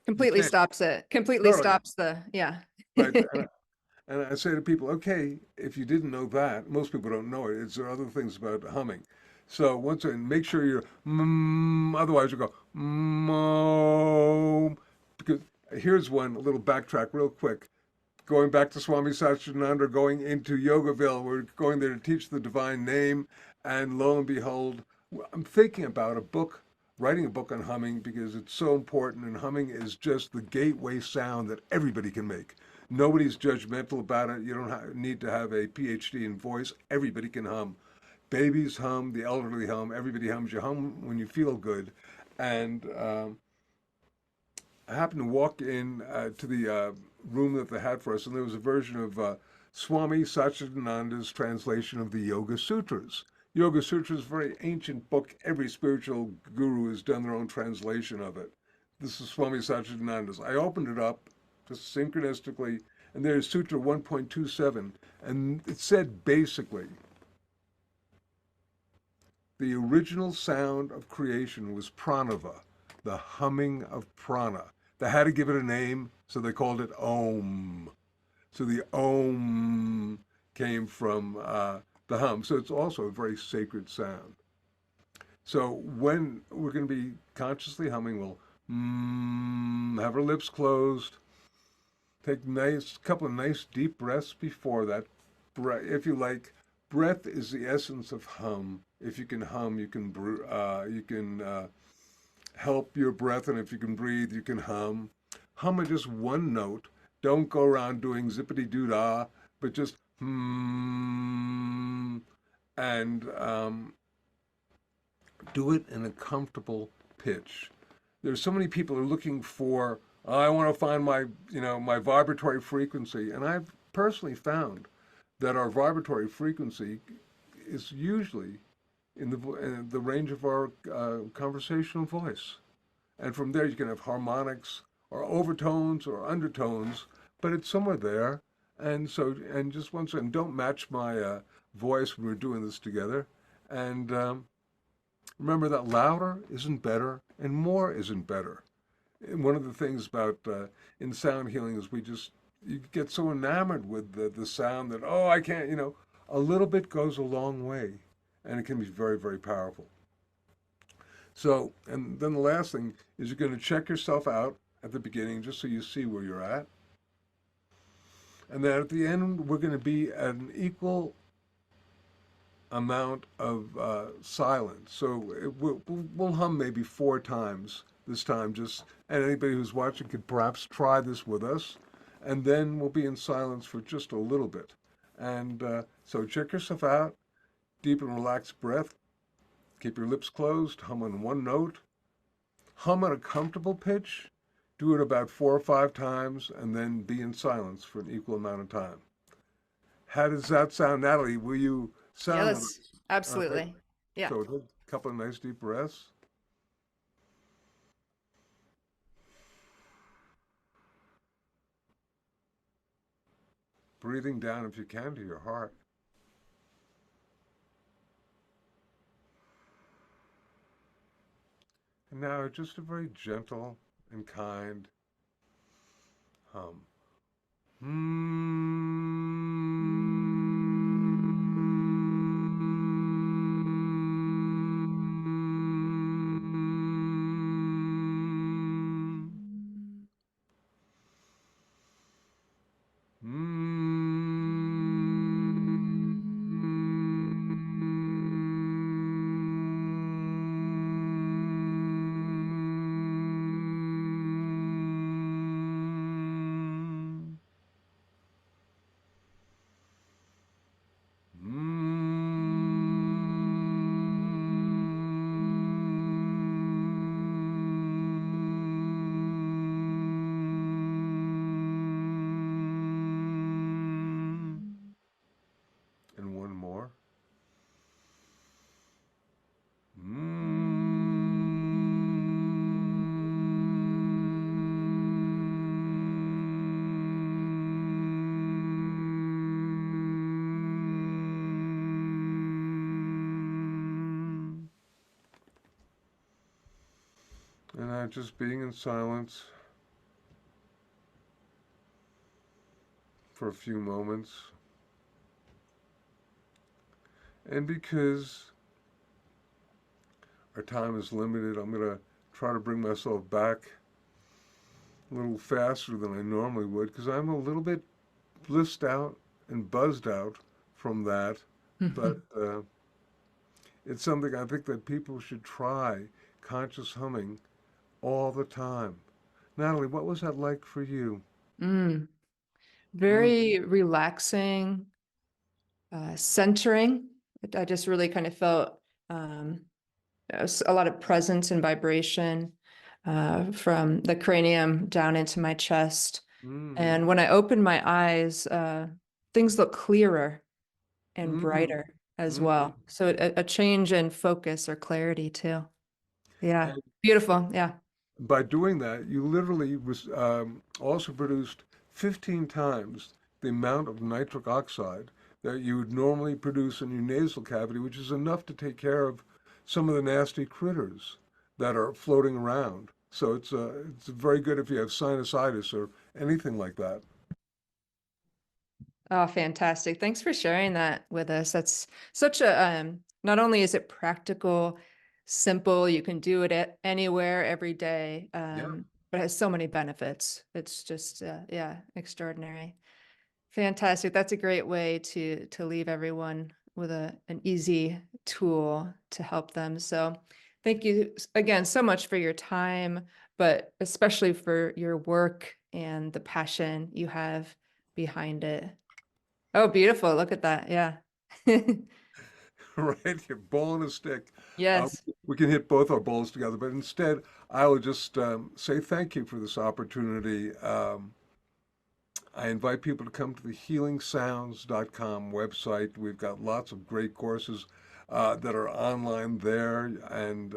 Completely
can't.
stops it. Completely
Totally.
stops the, yeah.
Right. And I say to people, okay, if you didn't know that, most people don't know it. There are other things about humming. So once again, make sure you're otherwise you go because here's one a little backtrack real quick. Going back to Swami Satchidananda, going into Yogaville, we're going there to teach the divine name, and lo and behold, I'm thinking about writing a book on humming because it's so important, and humming is just the gateway sound that everybody can make. Nobody's judgmental about it. You don't need to have a PhD in voice. Everybody can hum. Babies hum, the elderly hum, everybody hums. You hum when you feel good. And I happened to walk in to the room that they had for us, and there was a version of Swami Satchidananda's translation of the Yoga Sutras. Yoga Sutras is a very ancient book. Every spiritual guru has done their own translation of it. This is Swami Satchidananda's. I opened it up just synchronistically, and there's Sutra 1.27, and it said basically, the original sound of creation was pranava, the humming of prana. They had to give it a name, so they called it Om. So the Om came from the hum. So it's also a very sacred sound. So when we're going to be consciously humming, we'll have our lips closed, take couple of nice deep breaths before that. If you like, breath is the essence of hum. If you can hum, you can help your breath, and if you can breathe, you can hum. Hum at just one note. Don't go around doing zippity doo dah, but just and do it in a comfortable pitch. There's so many people who are looking for, "Oh, I want to find my vibratory frequency," and I've personally found that our vibratory frequency is usually in the range of our conversational voice. And from there, you can have harmonics or overtones or undertones, but it's somewhere there. And so, and just once again, don't match my voice when we're doing this together. And remember that louder isn't better and more isn't better. And one of the things about in sound healing is you get so enamored with the sound that, oh, I can't, a little bit goes a long way, and it can be very, very powerful. So, and then the last thing is you're going to check yourself out at the beginning just so you see where you're at. And then at the end, we're going to be at an equal amount of silence. So we'll hum maybe 4 times this time, and anybody who's watching could perhaps try this with us. And then we'll be in silence for just a little bit. And so check yourself out, deep and relaxed breath. Keep your lips closed, hum on one note. Hum at a comfortable pitch. Do it about 4 or 5 times, and then be in silence for an equal amount of time. How does that sound, Natalie? Will you sound with
Yes,
us? Okay.
absolutely. Yeah.
So a couple of nice deep breaths. Breathing down, if you can, to your heart. And now just a very gentle and kind hum. And one more. And just being in silence, for a few moments. And because our time is limited, I'm going to try to bring myself back a little faster than I normally would, because I'm a little bit blissed out and buzzed out from that. But it's something I think that people should try, conscious humming all the time. Natalie, what was that like for you?
Mm.
Mm,
Very relaxing, centering. I just really kind of felt um, a lot of presence and vibration from the cranium down into my chest.
mm,
And when I opened my eyes, things look clearer and
mm,
brighter as
mm.
well. So a change in focus or clarity too. Yeah,
And
beautiful. Yeah.
by doing that, you literally also produced 15 times the amount of nitric oxide that you would normally produce in your nasal cavity, which is enough to take care of some of the nasty critters that are floating around. So it's very good if you have sinusitis or anything like that.
Oh, fantastic. Thanks for sharing that with us. That's such a, not only is it practical, simple, you can do it at anywhere, every day,
Yeah.
but it has so many benefits. It's just, yeah, extraordinary. Fantastic. That's a great way to leave everyone with an easy tool to help them. So thank you again so much for your time, but especially for your work and the passion you have behind it. Oh, beautiful. Look at that. Yeah.
Right, your ball and a stick.
Yes.
We can hit both our balls together, but instead, I will just say thank you for this opportunity. I invite people to come to the healingsounds.com website. We've got lots of great courses that are online there. And,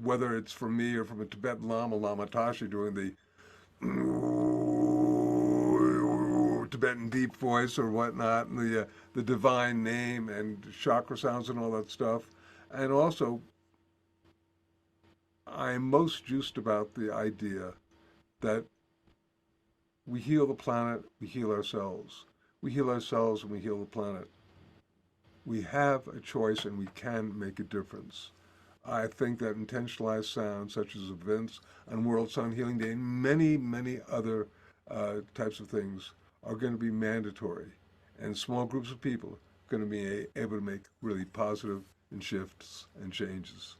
whether it's from me or from a Tibetan Lama, Lama Tashi, doing the Tibetan deep voice or whatnot, and the divine name and chakra sounds and all that stuff. And also, I'm most juiced about the idea that we heal the planet, we heal ourselves. We heal ourselves and we heal the planet. We have a choice and we can make a difference. I think that intentionalized sound, such as events on World Sound Healing Day and many, many other types of things, are going to be mandatory. And small groups of people are going to be able to make really positive and shifts and changes.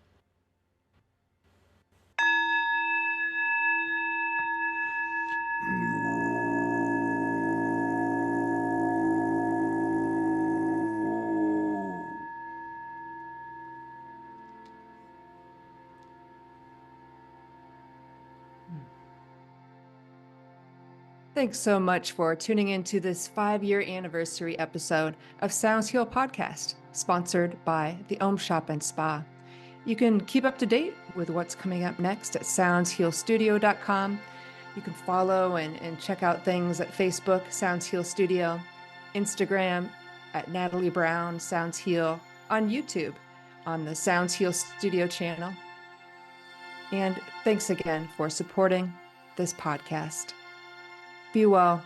Thanks so much for tuning into this 5-year anniversary episode of Sounds Heal Podcast, sponsored by the Om Shop and Spa. You can keep up to date with what's coming up next at soundshealstudio.com. You can follow and check out things at Facebook, Sounds Heal Studio, Instagram at Natalie Brown, Sounds Heal, on YouTube, on the Sounds Heal Studio channel. And thanks again for supporting this podcast. Be well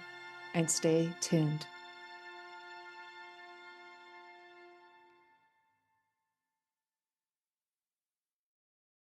and stay tuned.